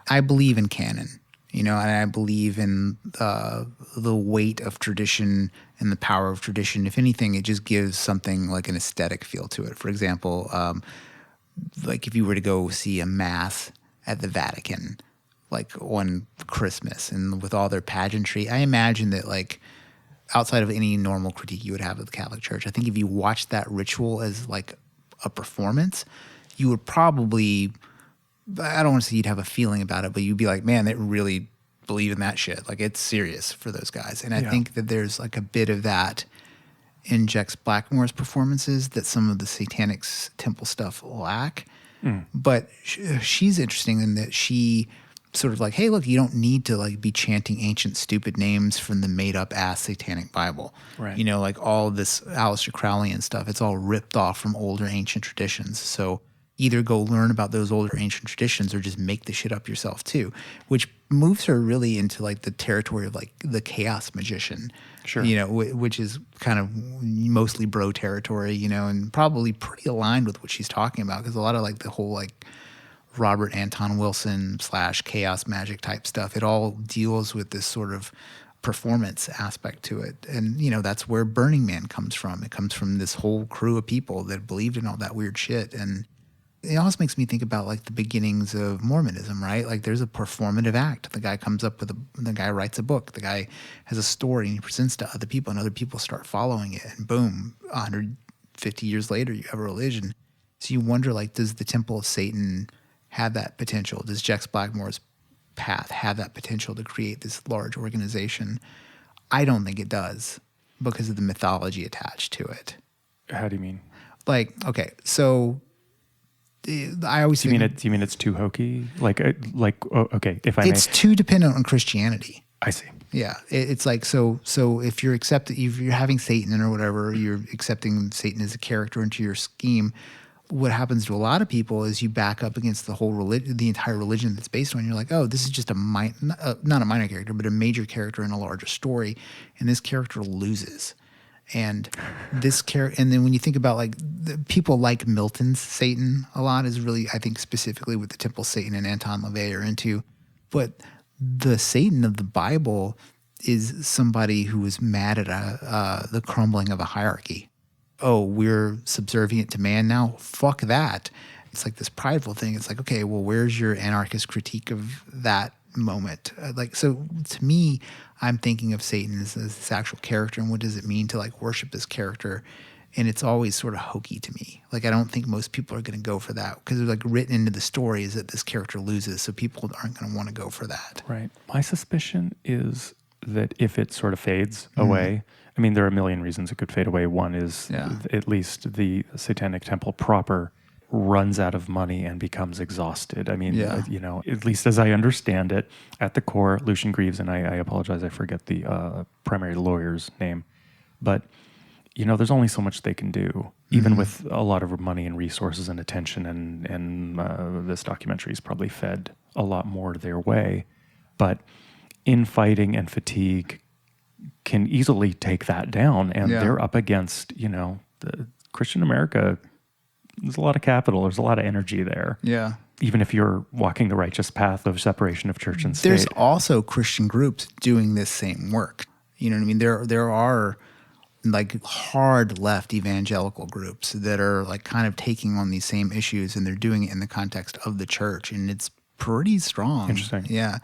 I believe in canon, and I believe in the weight of tradition and the power of tradition. If anything, it just gives something like an aesthetic feel to it. For example, like if you were to go see a mass at the Vatican, like on Christmas, and with all their pageantry, I imagine that like, outside of any normal critique you would have of the Catholic Church, I think if you watched that ritual as like a performance, you would probably, I don't want to say you'd have a feeling about it, but you'd be like, man, they really believe in that shit. Like, it's serious for those guys. And I think that there's like a bit of that in Jex Blackmore's performances that some of the Satanic Temple stuff lack. But she's interesting in that she sort of like, hey, look, you don't need to like be chanting ancient stupid names from the made up ass Satanic Bible. Right. Like all this Aleister Crowley and stuff, it's all ripped off from older ancient traditions. So either go learn about those older ancient traditions or just make the shit up yourself too, which moves her really into like the territory of like the chaos magician. Sure. Which is kind of mostly bro territory, and probably pretty aligned with what she's talking about, because a lot of like the whole like Robert Anton Wilson / chaos magic type stuff, it all deals with this sort of performance aspect to it. And, that's where Burning Man comes from. It comes from this whole crew of people that believed in all that weird shit. And it also makes me think about like the beginnings of Mormonism, right? Like there's a performative act. The guy comes up with the guy writes a book, the guy has a story and he presents to other people and other people start following it. And boom, 150 years later, you have a religion. So you wonder, like, does the Temple of Satan have that potential? Does Jex Blackmore's path have that potential to create this large organization? I don't think it does because of the mythology attached to it. How do you mean? Like, okay, so I always Do you mean it's too hokey? Okay, if I may. It's too dependent on Christianity. I see. Yeah, it's like so if you're having Satan or whatever, you're accepting Satan as a character into your scheme. What happens to a lot of people is you back up against the whole the entire religion that's based on. You're like, oh, this is just not a minor character, but a major character in a larger story, and this character loses. And and then when you think about like people like Milton's Satan a lot is really, I think, specifically with the Temple Satan and Anton LaVey are into, but the Satan of the Bible is somebody who is mad at the crumbling of a hierarchy. Oh, we're subservient to man now? Fuck that. It's like this prideful thing. It's like, okay, well, where's your anarchist critique of that moment? So to me, I'm thinking of Satan as this actual character, and what does it mean to like worship this character And it's always sort of hokey to me. Like, I don't think most people are going to go for that because they're like written into the stories that this character loses. So people aren't going to want to go for that. Right. My suspicion is that if it sort of fades away, I mean, there are a million reasons it could fade away. One is at least the Satanic Temple proper runs out of money and becomes exhausted. I mean, you know, at least as I understand it, at the core, Lucian Greaves, and I apologize, I forget the primary lawyer's name, but you know, there's only so much they can do, even with a lot of money and resources and attention. And this documentary is probably fed a lot more their way. But infighting and fatigue can easily take that down. And they're up against, you know, the Christian America. There's a lot of capital. There's a lot of energy there. Yeah. Even if you're walking the righteous path of separation of church and state. There's also Christian groups doing this same work. You know what I mean? There are like hard left evangelical groups that are like kind of taking on these same issues, and they're doing it in the context of the church, and it's pretty strong. Interesting. Yeah.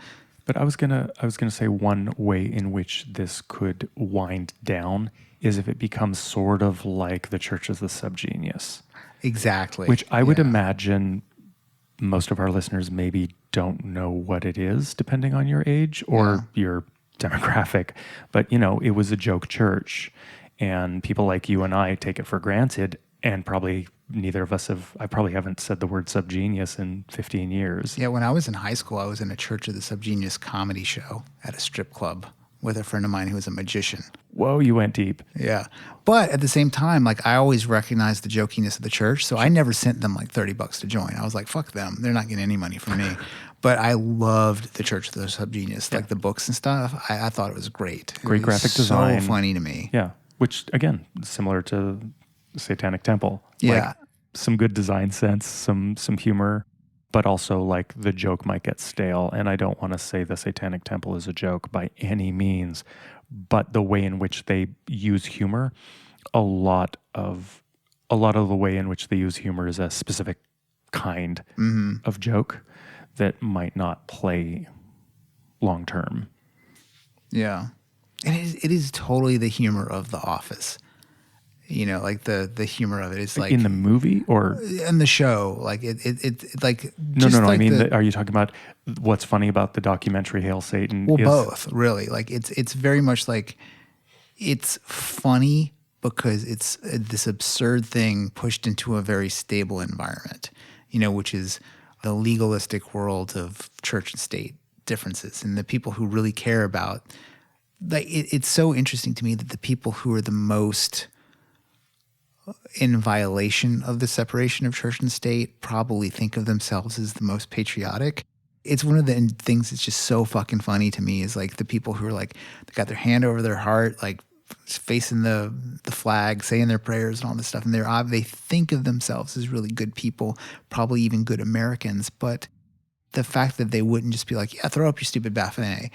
But I was gonna say one way in which this could wind down is if it becomes sort of like the Church of the Subgenius. Exactly. Which I would imagine most of our listeners maybe don't know what it is, depending on your age or your demographic. But, you know, it was a joke church. And people like you and I take it for granted, and probably neither of us I probably haven't said the word subgenius in 15 years. Yeah, when I was in high school, I was in a Church of the Subgenius comedy show at a strip club with a friend of mine who was a magician. Whoa, you went deep. Yeah. But at the same time, like, I always recognized the jokiness of the church, so I never sent them like $30 to join. I was like, fuck them. They're not getting any money from me. But I loved the Church of the Subgenius, like the books and stuff. I thought it was great. Great graphic design. So funny to me. Yeah. Which, again, similar to the Satanic Temple. Yeah. Like, some good design sense, some humor, but also like the joke might get stale. And I don't want to say the Satanic Temple is a joke by any means, but the way in which they use humor, a lot of the way in which they use humor is a specific kind of joke that might not play long term. Yeah. And it is totally the humor of The Office. You know, like the humor of it is like in the movie or in the show. Like it like no. Like I mean, are you talking about what's funny about the documentary Hail Satan? Well, both really. Like it's very much like it's funny because it's this absurd thing pushed into a very stable environment. You know, which is the legalistic world of church and state differences, and the people who really care about. Like it's so interesting to me that the people who are the most in violation of the separation of church and state probably think of themselves as the most patriotic. It's one of the things that's just so fucking funny to me is like the people who are like, they got their hand over their heart, like facing the flag, saying their prayers and all this stuff. And they think of themselves as really good people, probably even good Americans. But the fact that they wouldn't just be like, yeah, throw up your stupid Baphomet.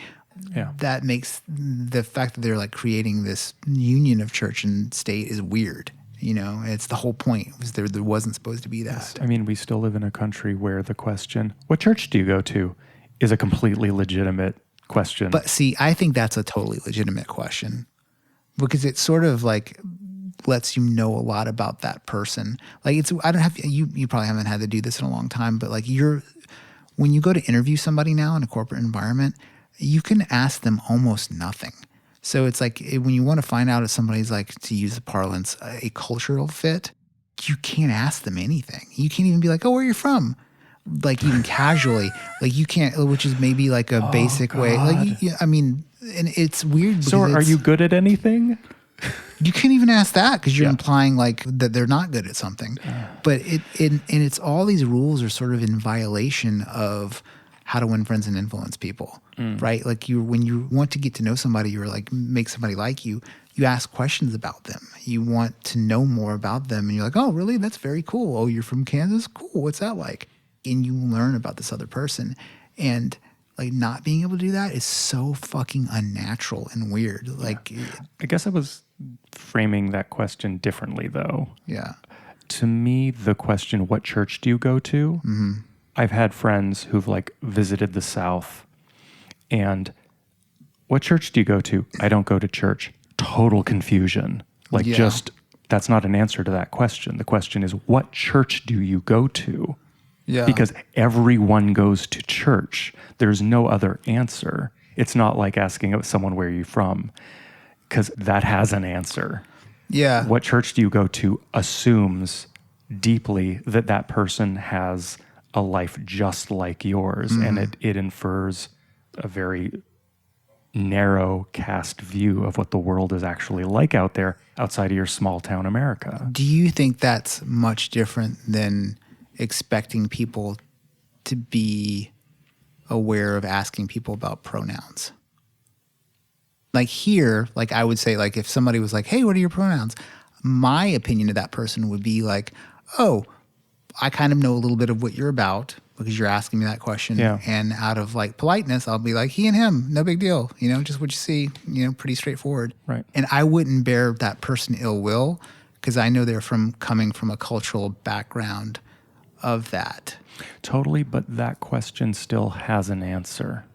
Yeah. That makes the fact that they're like creating this union of church and state is weird. You know, it's the whole point. There wasn't supposed to be that. Yes. I mean, we still live in a country where the question, what church do you go to, is a completely legitimate question. But see, I think that's a totally legitimate question because it sort of like lets you know a lot about that person. Like you probably haven't had to do this in a long time, but like when you go to interview somebody now in a corporate environment, you can ask them almost nothing. So it's like when you want to find out if somebody's like, to use the parlance, a cultural fit, you can't ask them anything. You can't even be like, oh, where are you from? Like even casually, like you can't, which is maybe like a basic way. Like, I mean, and it's weird. So are you good at anything? You can't even ask that because you're implying like that they're not good at something. But it's all these rules are sort of in violation of how to win friends and influence people, right? Like when you want to get to know somebody or like make somebody like you, you ask questions about them. You want to know more about them and you're like, oh, really? That's very cool. Oh, you're from Kansas? Cool. What's that like? And you learn about this other person. And like not being able to do that is so fucking unnatural and weird. Like, I guess I was framing that question differently though. Yeah. To me, the question, what church do you go to? Mm-hmm. I've had friends who've like visited the South and what church do you go to? I don't go to church. Total confusion. Like just That's not an answer to that question. The question is, what church do you go to? Yeah. Because everyone goes to church. There's no other answer. It's not like asking someone, where are you from? Because that has an answer. Yeah. What church do you go to assumes deeply that that person has a life just like yours, and it infers a very narrow cast view of what the world is actually like out there outside of your small town America. Do you think that's much different than expecting people to be aware of asking people about pronouns? Like here, like I would say, like if somebody was like, hey, what are your pronouns? My opinion of that person would be like, oh, I kind of know a little bit of what you're about because you're asking me that question. Yeah. And out of like politeness, I'll be like, he and him, no big deal. You know, just what you see, you know, pretty straightforward. Right. And I wouldn't bear that person ill will because I know they're coming from a cultural background of that. Totally, but that question still has an answer.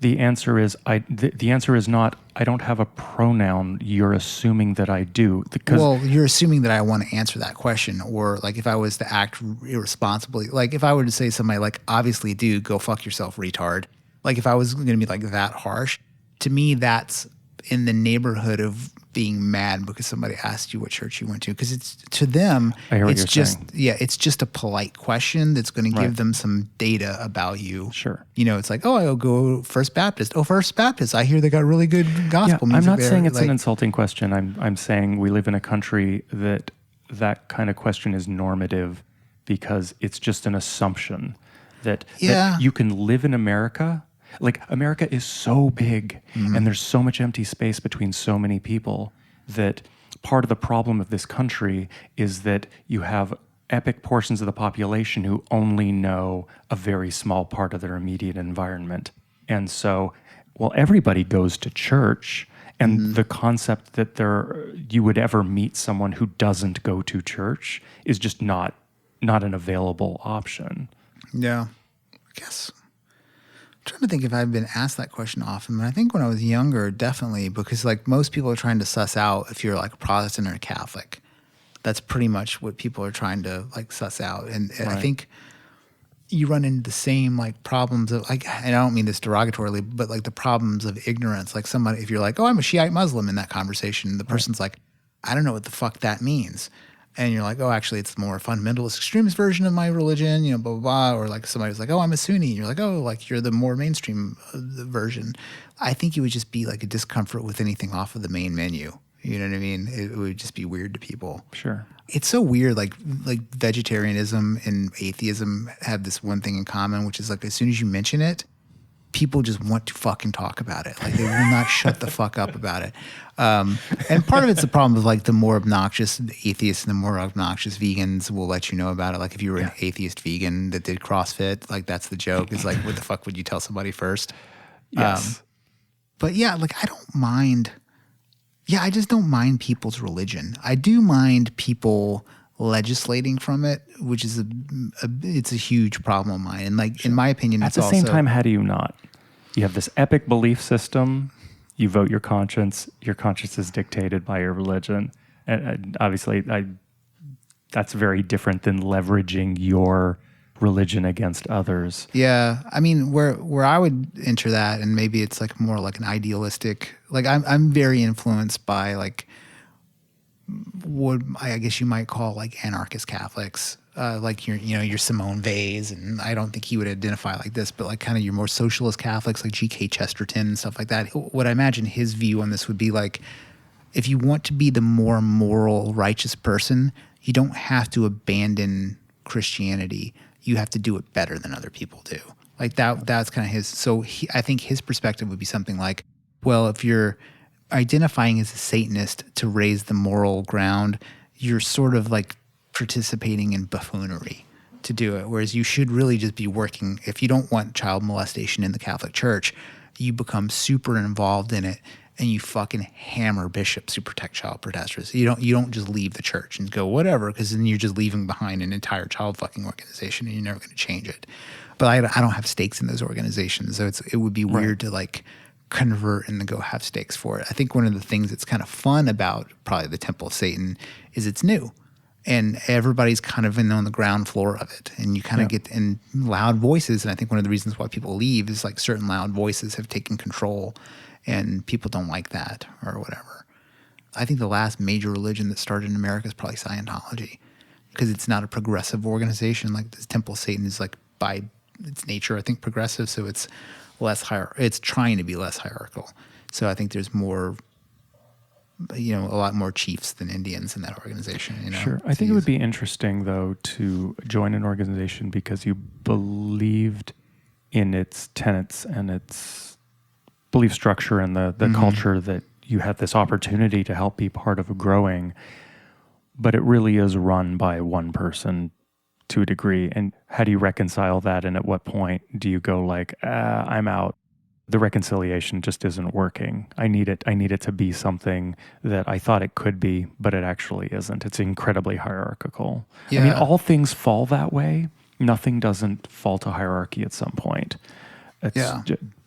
The answer is the answer is not I don't have a pronoun. You're assuming that I do. Well, you're assuming that I want to answer that question, or like if I was to act irresponsibly, like if I were to say to somebody like, obviously, dude, go fuck yourself, retard. Like if I was going to be like that harsh, to me, that's in the neighborhood of being mad because somebody asked you what church you went to. Because it's to them, I hear what it's you're just saying. it's just a polite question that's going to give them some data about you. Sure. You know, it's like, oh, I'll go First Baptist. Oh, First Baptist. I hear they got really good gospel I'm music not there. saying it's like, an insulting question. I'm saying we live in a country that kind of question is normative because it's just an assumption that you can live in America. Like America is so big and there's so much empty space between so many people that part of the problem of this country is that you have epic portions of the population who only know a very small part of their immediate environment. And so, well, everybody goes to church, and the concept that you would ever meet someone who doesn't go to church is just not an available option. Yeah, I guess. I'm trying to think if I've been asked that question often, but I think when I was younger, definitely, because like most people are trying to suss out if you're like Protestant or Catholic. That's pretty much what people are trying to like suss out. And I think you run into the same like problems of like, and I don't mean this derogatorily, but like the problems of ignorance. Like somebody, if you're like, oh, I'm a Shiite Muslim in that conversation, the person's like, I don't know what the fuck that means. And you're like, oh, actually, it's the more fundamentalist extremist version of my religion, you know, blah, blah, blah. Or like somebody's like, oh, I'm a Sunni. And you're like, oh, like you're the more mainstream version. I think it would just be like a discomfort with anything off of the main menu. You know what I mean? It would just be weird to people. Sure. It's so weird. Like vegetarianism and atheism have this one thing in common, which is like as soon as you mention it, people just want to fucking talk about it. Like they will not shut the fuck up about it. And part of it's the problem of like the more obnoxious atheists and the more obnoxious vegans will let you know about it. Like if you were an atheist vegan that did CrossFit, like that's the joke. Is like, what the fuck would you tell somebody first? Yes. But yeah, like I don't mind. Yeah, I just don't mind people's religion. I do mind people legislating from it, which is it's a huge problem of mine. And like in my opinion, At it's the also same time, how do you not? You have this epic belief system. You vote your conscience. Your conscience is dictated by your religion. And obviously, that's very different than leveraging your religion against others. Yeah, I mean, where I would enter that, and maybe it's like more like an idealistic. Like I'm very influenced by like what I guess you might call like anarchist Catholics, like your Simone Weils, and I don't think he would identify like this, but like kind of your more socialist Catholics like G.K. Chesterton and stuff like that. What I imagine his view on this would be like, if you want to be the more moral, righteous person, you don't have to abandon Christianity. You have to do it better than other people do. Like that's kind of his. So I think his perspective would be something like, well, if you're identifying as a Satanist to raise the moral ground, you're sort of like participating in buffoonery to do it. Whereas you should really just be working. If you don't want child molestation in the Catholic Church, you become super involved in it and you fucking hammer bishops who protect child protesters. You don't just leave the church and go whatever, because then you're just leaving behind an entire child fucking organization and you're never going to change it. But I don't have stakes in those organizations, so it would be weird to like convert and to go have stakes for it. I think one of the things that's kind of fun about probably the Temple of Satan is it's new. And everybody's kind of on the ground floor of it. And you kind of get in loud voices. And I think one of the reasons why people leave is like certain loud voices have taken control and people don't like that or whatever. I think the last major religion that started in America is probably Scientology, because it's not a progressive organization. Like the Temple of Satan is like by its nature, I think, progressive. So it's less it's trying to be less hierarchical. So I think there's more, a lot more chiefs than Indians in that organization. Sure. I think it would be interesting, though, to join an organization because you believed in its tenets and its belief structure and the culture, that you had this opportunity to help be part of growing. But it really is run by one person to a degree. And how do you reconcile that? And at what point do you go like, I'm out? The reconciliation just isn't working. I need it to be something that I thought it could be, but it actually isn't. It's incredibly hierarchical. Yeah. I mean, all things fall that way. Nothing doesn't fall to hierarchy at some point.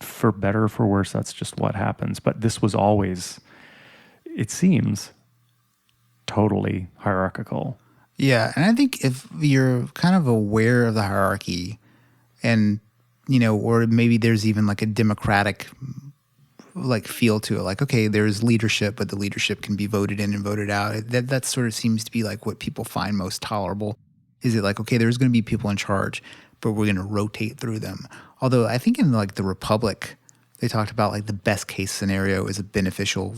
For better or for worse, that's just what happens. But this was always, it seems, totally hierarchical. Yeah, and I think if you're kind of aware of the hierarchy and, or maybe there's even like a democratic like feel to it, like, okay, there's leadership, but the leadership can be voted in and voted out. That sort of seems to be like what people find most tolerable. Is it like, okay, there's going to be people in charge, but we're going to rotate through them. Although I think in like the Republic, they talked about like the best case scenario is a beneficial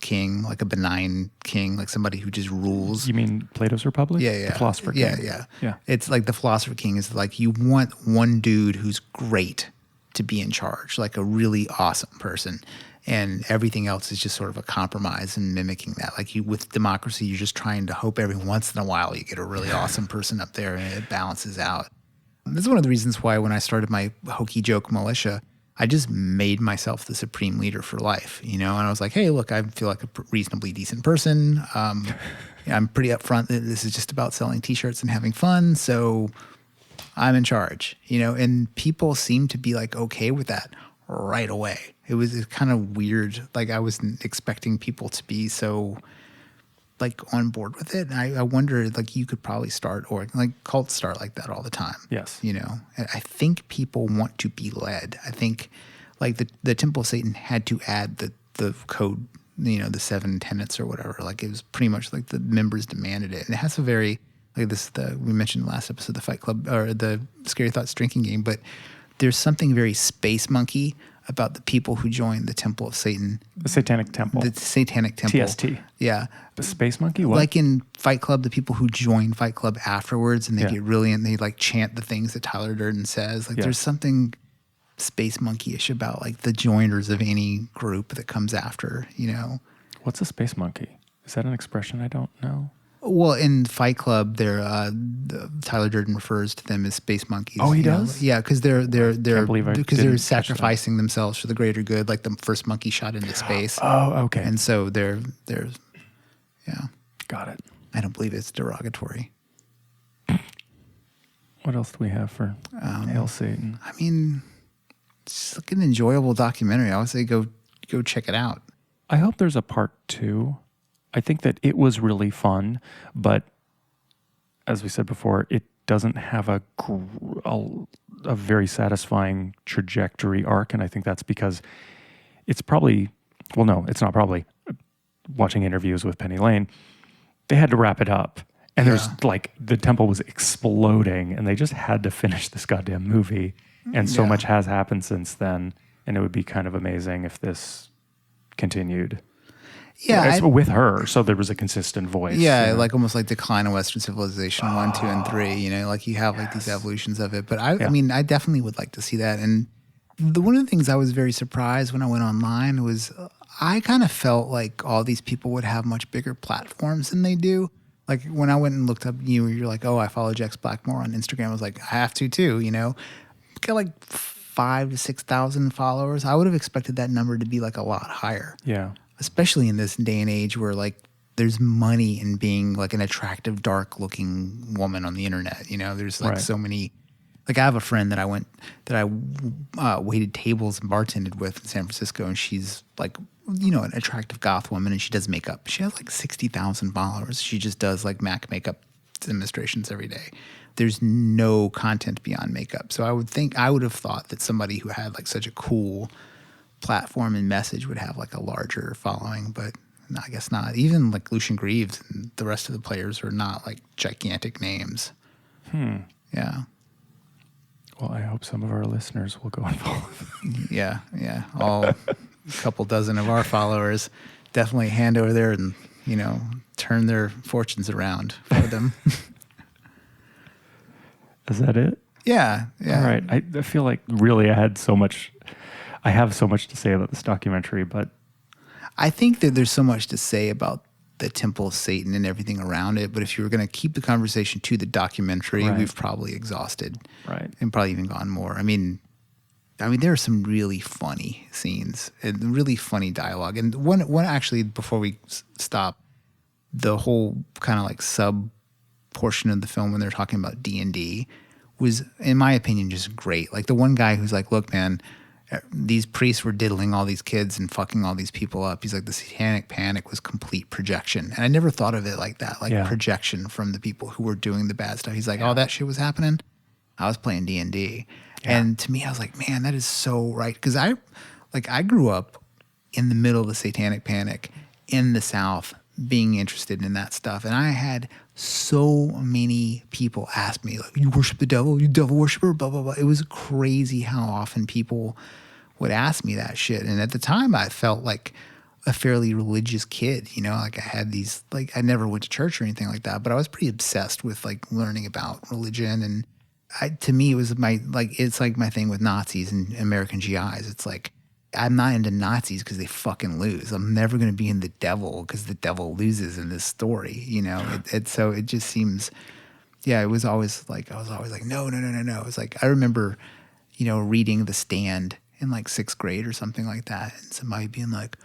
king, like a benign king, like somebody who just rules. You mean Plato's Republic? Yeah. The philosopher king. Yeah. It's like the philosopher king is like you want one dude who's great to be in charge, like a really awesome person. And everything else is just sort of a compromise and mimicking that. Like with democracy, you're just trying to hope every once in a while you get a really awesome person up there and it balances out. And this is one of the reasons why when I started my hokey joke militia, I just made myself the supreme leader for life, and I was like, hey, look, I feel like a reasonably decent person. I'm pretty upfront that this is just about selling T-shirts and having fun, so I'm in charge, and people seem to be like okay with that right away. It was kind of weird. Like I wasn't expecting people to be so like on board with it. And I wonder, like you could probably start, or like cults start like that all the time. Yes. I think people want to be led. I think like the Temple of Satan had to add the code, the 7 tenets or whatever. Like it was pretty much like the members demanded it. And it has a very, like this, we mentioned in the last episode, the Fight Club or the Scary Thoughts drinking game, but there's something very space monkey about the people who joined the Temple of Satan. The Satanic Temple. The Satanic Temple. TST. Yeah. The Space Monkey? What? Like in Fight Club, the people who join Fight Club afterwards and they get really, and they like chant the things that Tyler Durden says. Like there's something space monkey-ish about like the joiners of any group that comes after, What's a space monkey? Is that an expression I don't know? Well, in Fight Club, Tyler Durden refers to them as space monkeys. Oh, he does? Yeah, because they're sacrificing that. themselves for the greater good, like the first monkey shot into space. Oh, okay. And so they're Got it. I don't believe it's derogatory. What else do we have for Hail Satan? I mean, it's like an enjoyable documentary. I would say go check it out. I hope there's a part 2. I think that it was really fun, but as we said before, it doesn't have a very satisfying trajectory arc, and I think that's because it's probably, well, no, it's not probably. Watching interviews with Penny Lane, they had to wrap it up, and there's like the temple was exploding, and they just had to finish this goddamn movie, and so much has happened since then, and it would be kind of amazing if this continued. Yeah, with her, so there was a consistent voice. Yeah, like almost like Decline of Western Civilization 1, 2, and 3. Like you have like these evolutions of it. But I mean, I definitely would like to see that. And one of the things I was very surprised when I went online was I kind of felt like all these people would have much bigger platforms than they do. Like when I went and looked up you're like, oh, I follow Jex Blackmore on Instagram. I was like, I have to too. Got like 5,000 to 6,000 followers. I would have expected that number to be like a lot higher. Yeah. Especially in this day and age where like there's money in being like an attractive, dark looking woman on the internet. There's like so many Like I have a friend that I waited tables and bartended with in San Francisco, and she's like, an attractive goth woman, and she does makeup. She has like 60,000 followers. She just does like MAC makeup demonstrations every day. There's no content beyond makeup. So I would have thought that somebody who had like such a cool platform and message would have like a larger following, but no, I guess not. Even like Lucian Greaves and the rest of the players are not like gigantic names. Yeah. Well, I hope some of our listeners will go and follow them. Yeah. All a couple dozen of our followers definitely hand over there and, turn their fortunes around for them. Is that it? Yeah. All right. I feel like really I have so much to say about this documentary, but I think that there's so much to say about the Temple of Satan and everything around it. But if you were going to keep the conversation to the documentary, Right. we've probably exhausted, right. and probably even gone more. I mean, there are some really funny scenes and really funny dialogue. And one actually, before we stop, the whole kind of like sub portion of the film when they're talking about D&D was, in my opinion, just great. Like the one guy who's like, look, man, these priests were diddling all these kids and fucking all these people up. He's like, the satanic panic was complete projection. And I never thought of it like that, like projection from the people who were doing the bad stuff. He's like, oh, that shit was happening? I was playing D&D. Yeah. And to me, I was like, man, that is so right. Because I grew up in the middle of the satanic panic in the South being interested in that stuff. And I had so many people ask me, like, you worship the devil? You devil worshiper? Blah, blah, blah. It was crazy how often people would ask me that shit. And at the time, I felt like a fairly religious kid, like I had these, like, I never went to church or anything like that, but I was pretty obsessed with like learning about religion. And to me, it was it's like my thing with Nazis and American GIs. It's like, I'm not into Nazis because they fucking lose. I'm never going to be in the devil because the devil loses in this story, So it just seems, it was always like, I was always like, no. It was like, I remember, reading The Stand in like 6th grade or something like that. And somebody being like,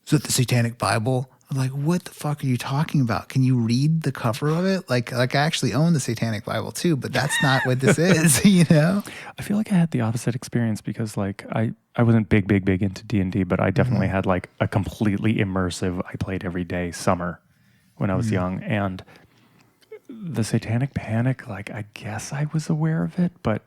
is that the Satanic Bible? I'm like, what the fuck are you talking about? Can you read the cover of it? Like I actually own the Satanic Bible too, but that's not what this is, I feel like I had the opposite experience because like I wasn't big into D&D, but I definitely had like a completely immersive, I played every day summer when I was young. And the Satanic Panic, like I guess I was aware of it, but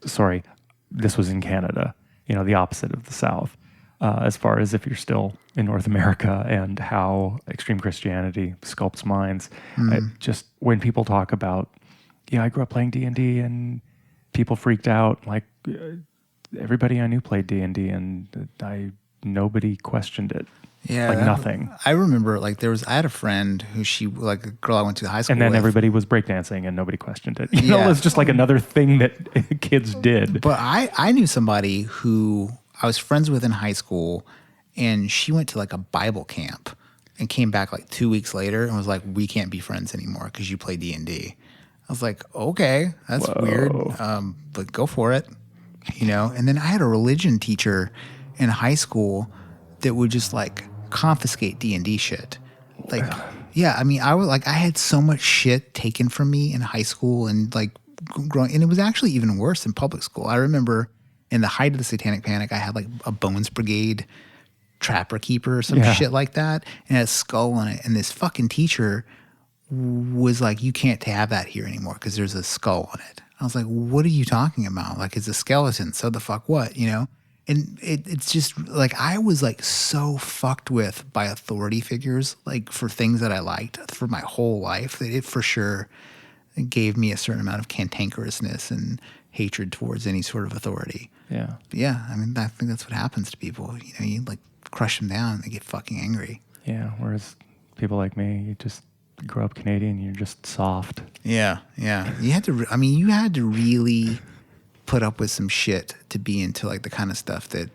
sorry, this was in Canada, the opposite of the South. As far as if you're still in North America and how extreme Christianity sculpts minds. Just when people talk about, I grew up playing D&D and people freaked out. Like everybody I knew played D&D and nobody questioned it. Yeah. Like nothing. I remember like I had a friend who like a girl I went to high school with. And then everybody was breakdancing and nobody questioned it. It's just like another thing that kids did. But I knew somebody who I was friends with in high school, and she went to like a Bible camp and came back like 2 weeks later and was like, we can't be friends anymore because you play D&D. I was like, okay, that's weird, but go for it, And then I had a religion teacher in high school that would just like confiscate D&D shit. Like, I had so much shit taken from me in high school and like growing, and it was actually even worse in public school. I remember in the height of the Satanic Panic, I had like a Bones Brigade Trapper Keeper or some shit like that, and it had a skull on it. And this fucking teacher was like, you can't have that here anymore because there's a skull on it. I was like, what are you talking about? Like, it's a skeleton, so the fuck what, And it's just like, I was like so fucked with by authority figures, like for things that I liked for my whole life, that it for sure gave me a certain amount of cantankerousness and hatred towards any sort of authority. Yeah. But yeah, I think that's what happens to people. You like crush them down and they get fucking angry. Yeah, whereas people like me, you just grow up Canadian, you're just soft. Yeah. You had to, you had to really put up with some shit to be into like the kind of stuff that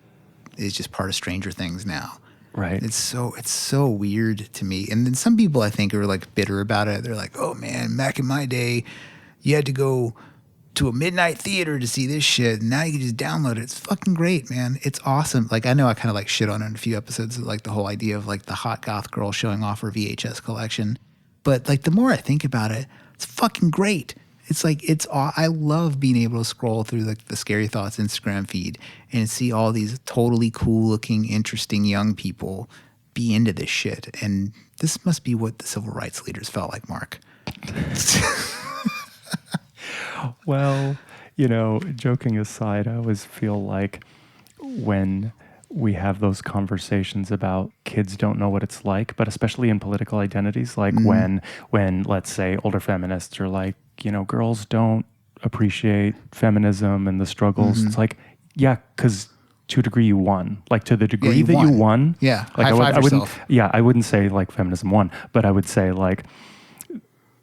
is just part of Stranger Things now. Right. It's so weird to me. And then some people I think are like bitter about it. They're like, oh man, back in my day, you had to go to a midnight theater to see this shit. And now you can just download it. It's fucking great, man. It's awesome. Like I know I kind of like shit on it in a few episodes of like the whole idea of like the hot goth girl showing off her VHS collection. But like the more I think about it, it's fucking great. It's like I love being able to scroll through like the Scary Thoughts Instagram feed and see all these totally cool looking, interesting young people be into this shit. And this must be what the civil rights leaders felt like, Mark. Well, joking aside, I always feel like when we have those conversations about kids don't know what it's like, but especially in political identities, like when let's say older feminists are like, girls don't appreciate feminism and the struggles. It's like, yeah, because to a degree you won. Like to the degree that you won. Yeah, like high five yourself. I wouldn't say like feminism won, but I would say like,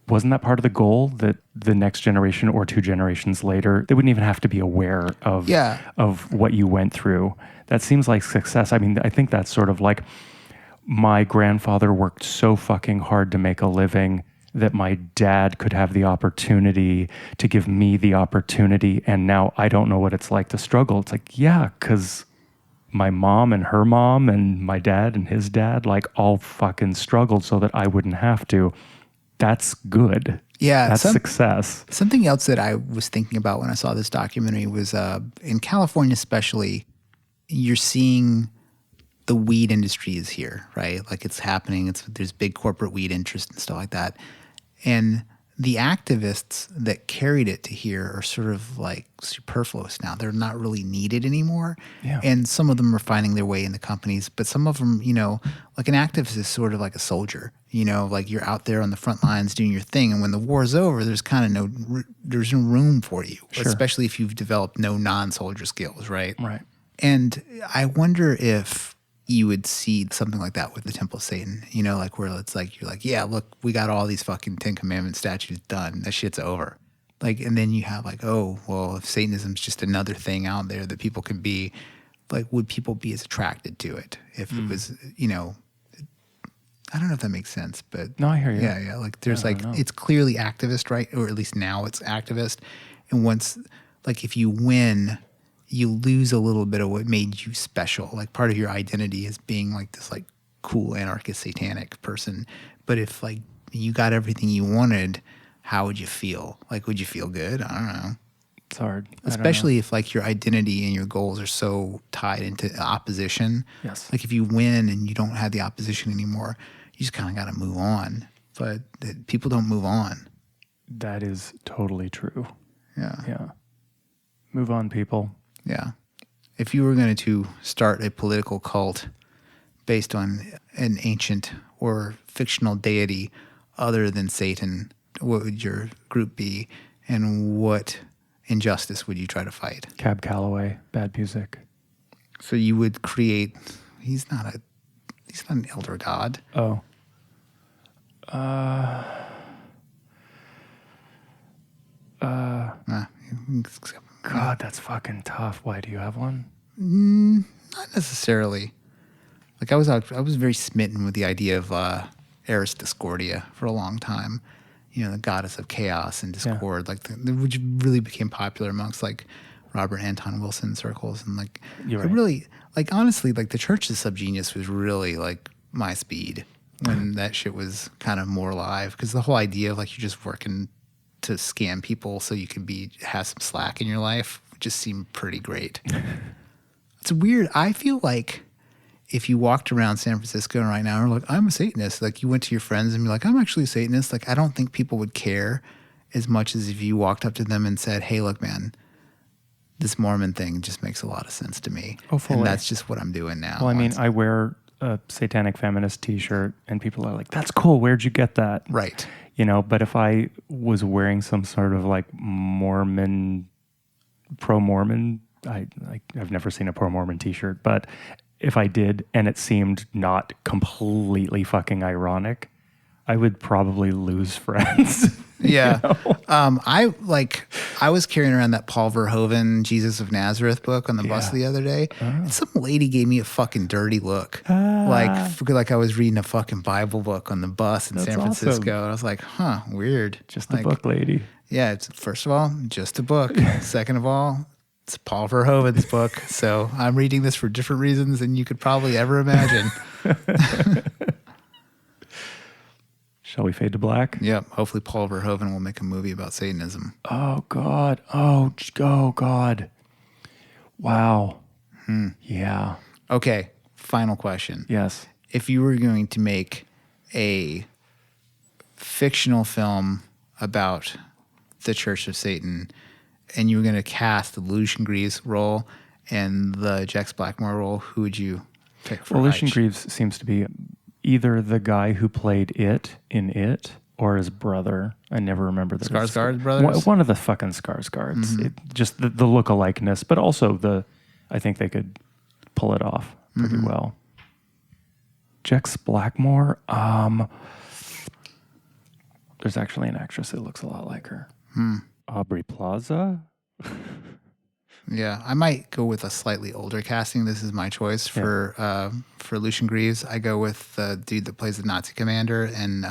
wasn't that part of the goal that the next generation or 2 generations later, they wouldn't even have to be aware of what you went through? That seems like success. I mean, I think that's sort of like my grandfather worked so fucking hard to make a living that my dad could have the opportunity to give me the opportunity. And now I don't know what it's like to struggle. It's like, yeah, because my mom and her mom and my dad and his dad, like all fucking struggled so that I wouldn't have to. That's good. Yeah. That's success. Something else that I was thinking about when I saw this documentary was in California especially, you're seeing the weed industry is here, right? Like it's happening. There's big corporate weed interest and stuff like that. And the activists that carried it to here are sort of like superfluous now. They're not really needed anymore. Yeah. And some of them are finding their way in the companies, but some of them, like an activist is sort of like a soldier, like you're out there on the front lines doing your thing. And when the war's over, there's kind of there's no room for you, especially if you've developed no non-soldier skills, right? Right. And I wonder if you would see something like that with the Temple of Satan, like where it's like, you're like, yeah, look, we got all these fucking 10 Commandment statutes done. That shit's over. Like, and then you have like, oh, well, if Satanism's just another thing out there that people can be, like, would people be as attracted to it if it was, I don't know if that makes sense, but. No, I hear you. Yeah. Like there's it's clearly activist, right? Or at least now it's activist. And once, like if you win, you lose a little bit of what made you special. Like part of your identity is being like this like cool anarchist satanic person. But if like you got everything you wanted, how would you feel? Like, would you feel good? I don't know. It's hard. Especially if like your identity and your goals are so tied into opposition. Yes. Like if you win and you don't have the opposition anymore, you just kind of got to move on. But people don't move on. That is totally true. Yeah. Yeah. Move on, people. Yeah. If you were going to start a political cult based on an ancient or fictional deity other than Satan, what would your group be, and what injustice would you try to fight? Cab Calloway, bad music. So you would create. He's not an elder god. Oh. God, that's fucking tough. Why, do you have one? Not necessarily. Like I was very smitten with the idea of Eris Discordia for a long time. The goddess of chaos and discord, which really became popular amongst like Robert Anton Wilson circles, and like really, like honestly, like the Church of Subgenius was really like my speed when that shit was kind of more alive, because the whole idea of like you're just working to scam people so you can have some slack in your life just seemed pretty great. It's weird. I feel like if you walked around San Francisco right now and were like, I'm a Satanist, like you went to your friends and be like, I'm actually a Satanist. Like, I don't think people would care as much as if you walked up to them and said, hey, look, man, this Mormon thing just makes a lot of sense to me. Oh, fully. And that's just what I'm doing now. Well, I mean, I wear a satanic feminist t-shirt and people are like, that's cool. Where'd you get that? Right. But if I was wearing some sort of like Mormon, pro-Mormon, I've never seen a pro-Mormon t-shirt, but if I did and it seemed not completely fucking ironic, I would probably lose friends. Yeah. I was carrying around that Paul Verhoeven Jesus of Nazareth book on the bus the other day. And some lady gave me a fucking dirty look. Like I was reading a fucking Bible book on the bus in San Francisco. Awesome. And I was like, weird. Just a book lady. Yeah, it's first of all, just a book. Second of all, it's Paul Verhoeven's book. So I'm reading this for different reasons than you could probably ever imagine. Shall we fade to black? Yep. Hopefully Paul Verhoeven will make a movie about Satanism. Oh, God. Oh, God. Wow. Yeah. Okay. Final question. Yes. If you were going to make a fictional film about the Church of Satan and you were going to cast the Lucian Greaves role and the Jex Blackmore role, who would you pick for Lucian Ike? Greaves seems to be either the guy who played It in It or his brother. I never remember the Skarsgård brothers? One of the fucking Skarsgårds. Just the look-alikeness, but also I think they could pull it off pretty well. Jex Blackmore. There's actually an actress that looks a lot like her. Aubrey Plaza. Yeah, I might go with a slightly older casting. This is my choice for Lucian Greaves. I go with the dude that plays the Nazi commander in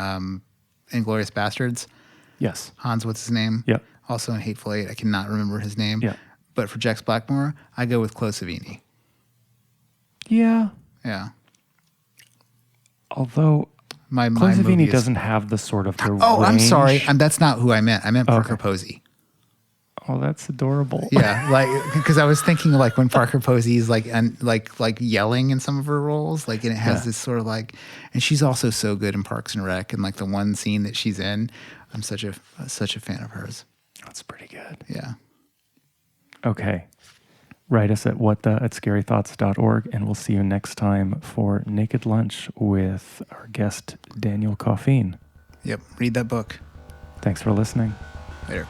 Inglourious Bastards. Yes. Hans, what's his name? Yep. Also in Hateful Eight. I cannot remember his name. Yeah. But for Jex Blackmore, I go with Chloe Sevigny. Yeah. Yeah. Although My Chloe movie Sevigny is- doesn't have the sort of the Oh, I'm range. sorry. That's not who I meant. I meant Parker Posey. Oh, that's adorable. Yeah, like because I was thinking like when Parker Posey is like yelling in some of her roles, like, and it has this sort of like, and she's also so good in Parks and Rec, and like the one scene that she's in, I'm such a fan of hers. That's pretty good. Yeah. Okay. Write us at whatthe@scarythoughts.org, and we'll see you next time for Naked Lunch with our guest, Daniel Coffeen. Yep. Read that book. Thanks for listening. Later.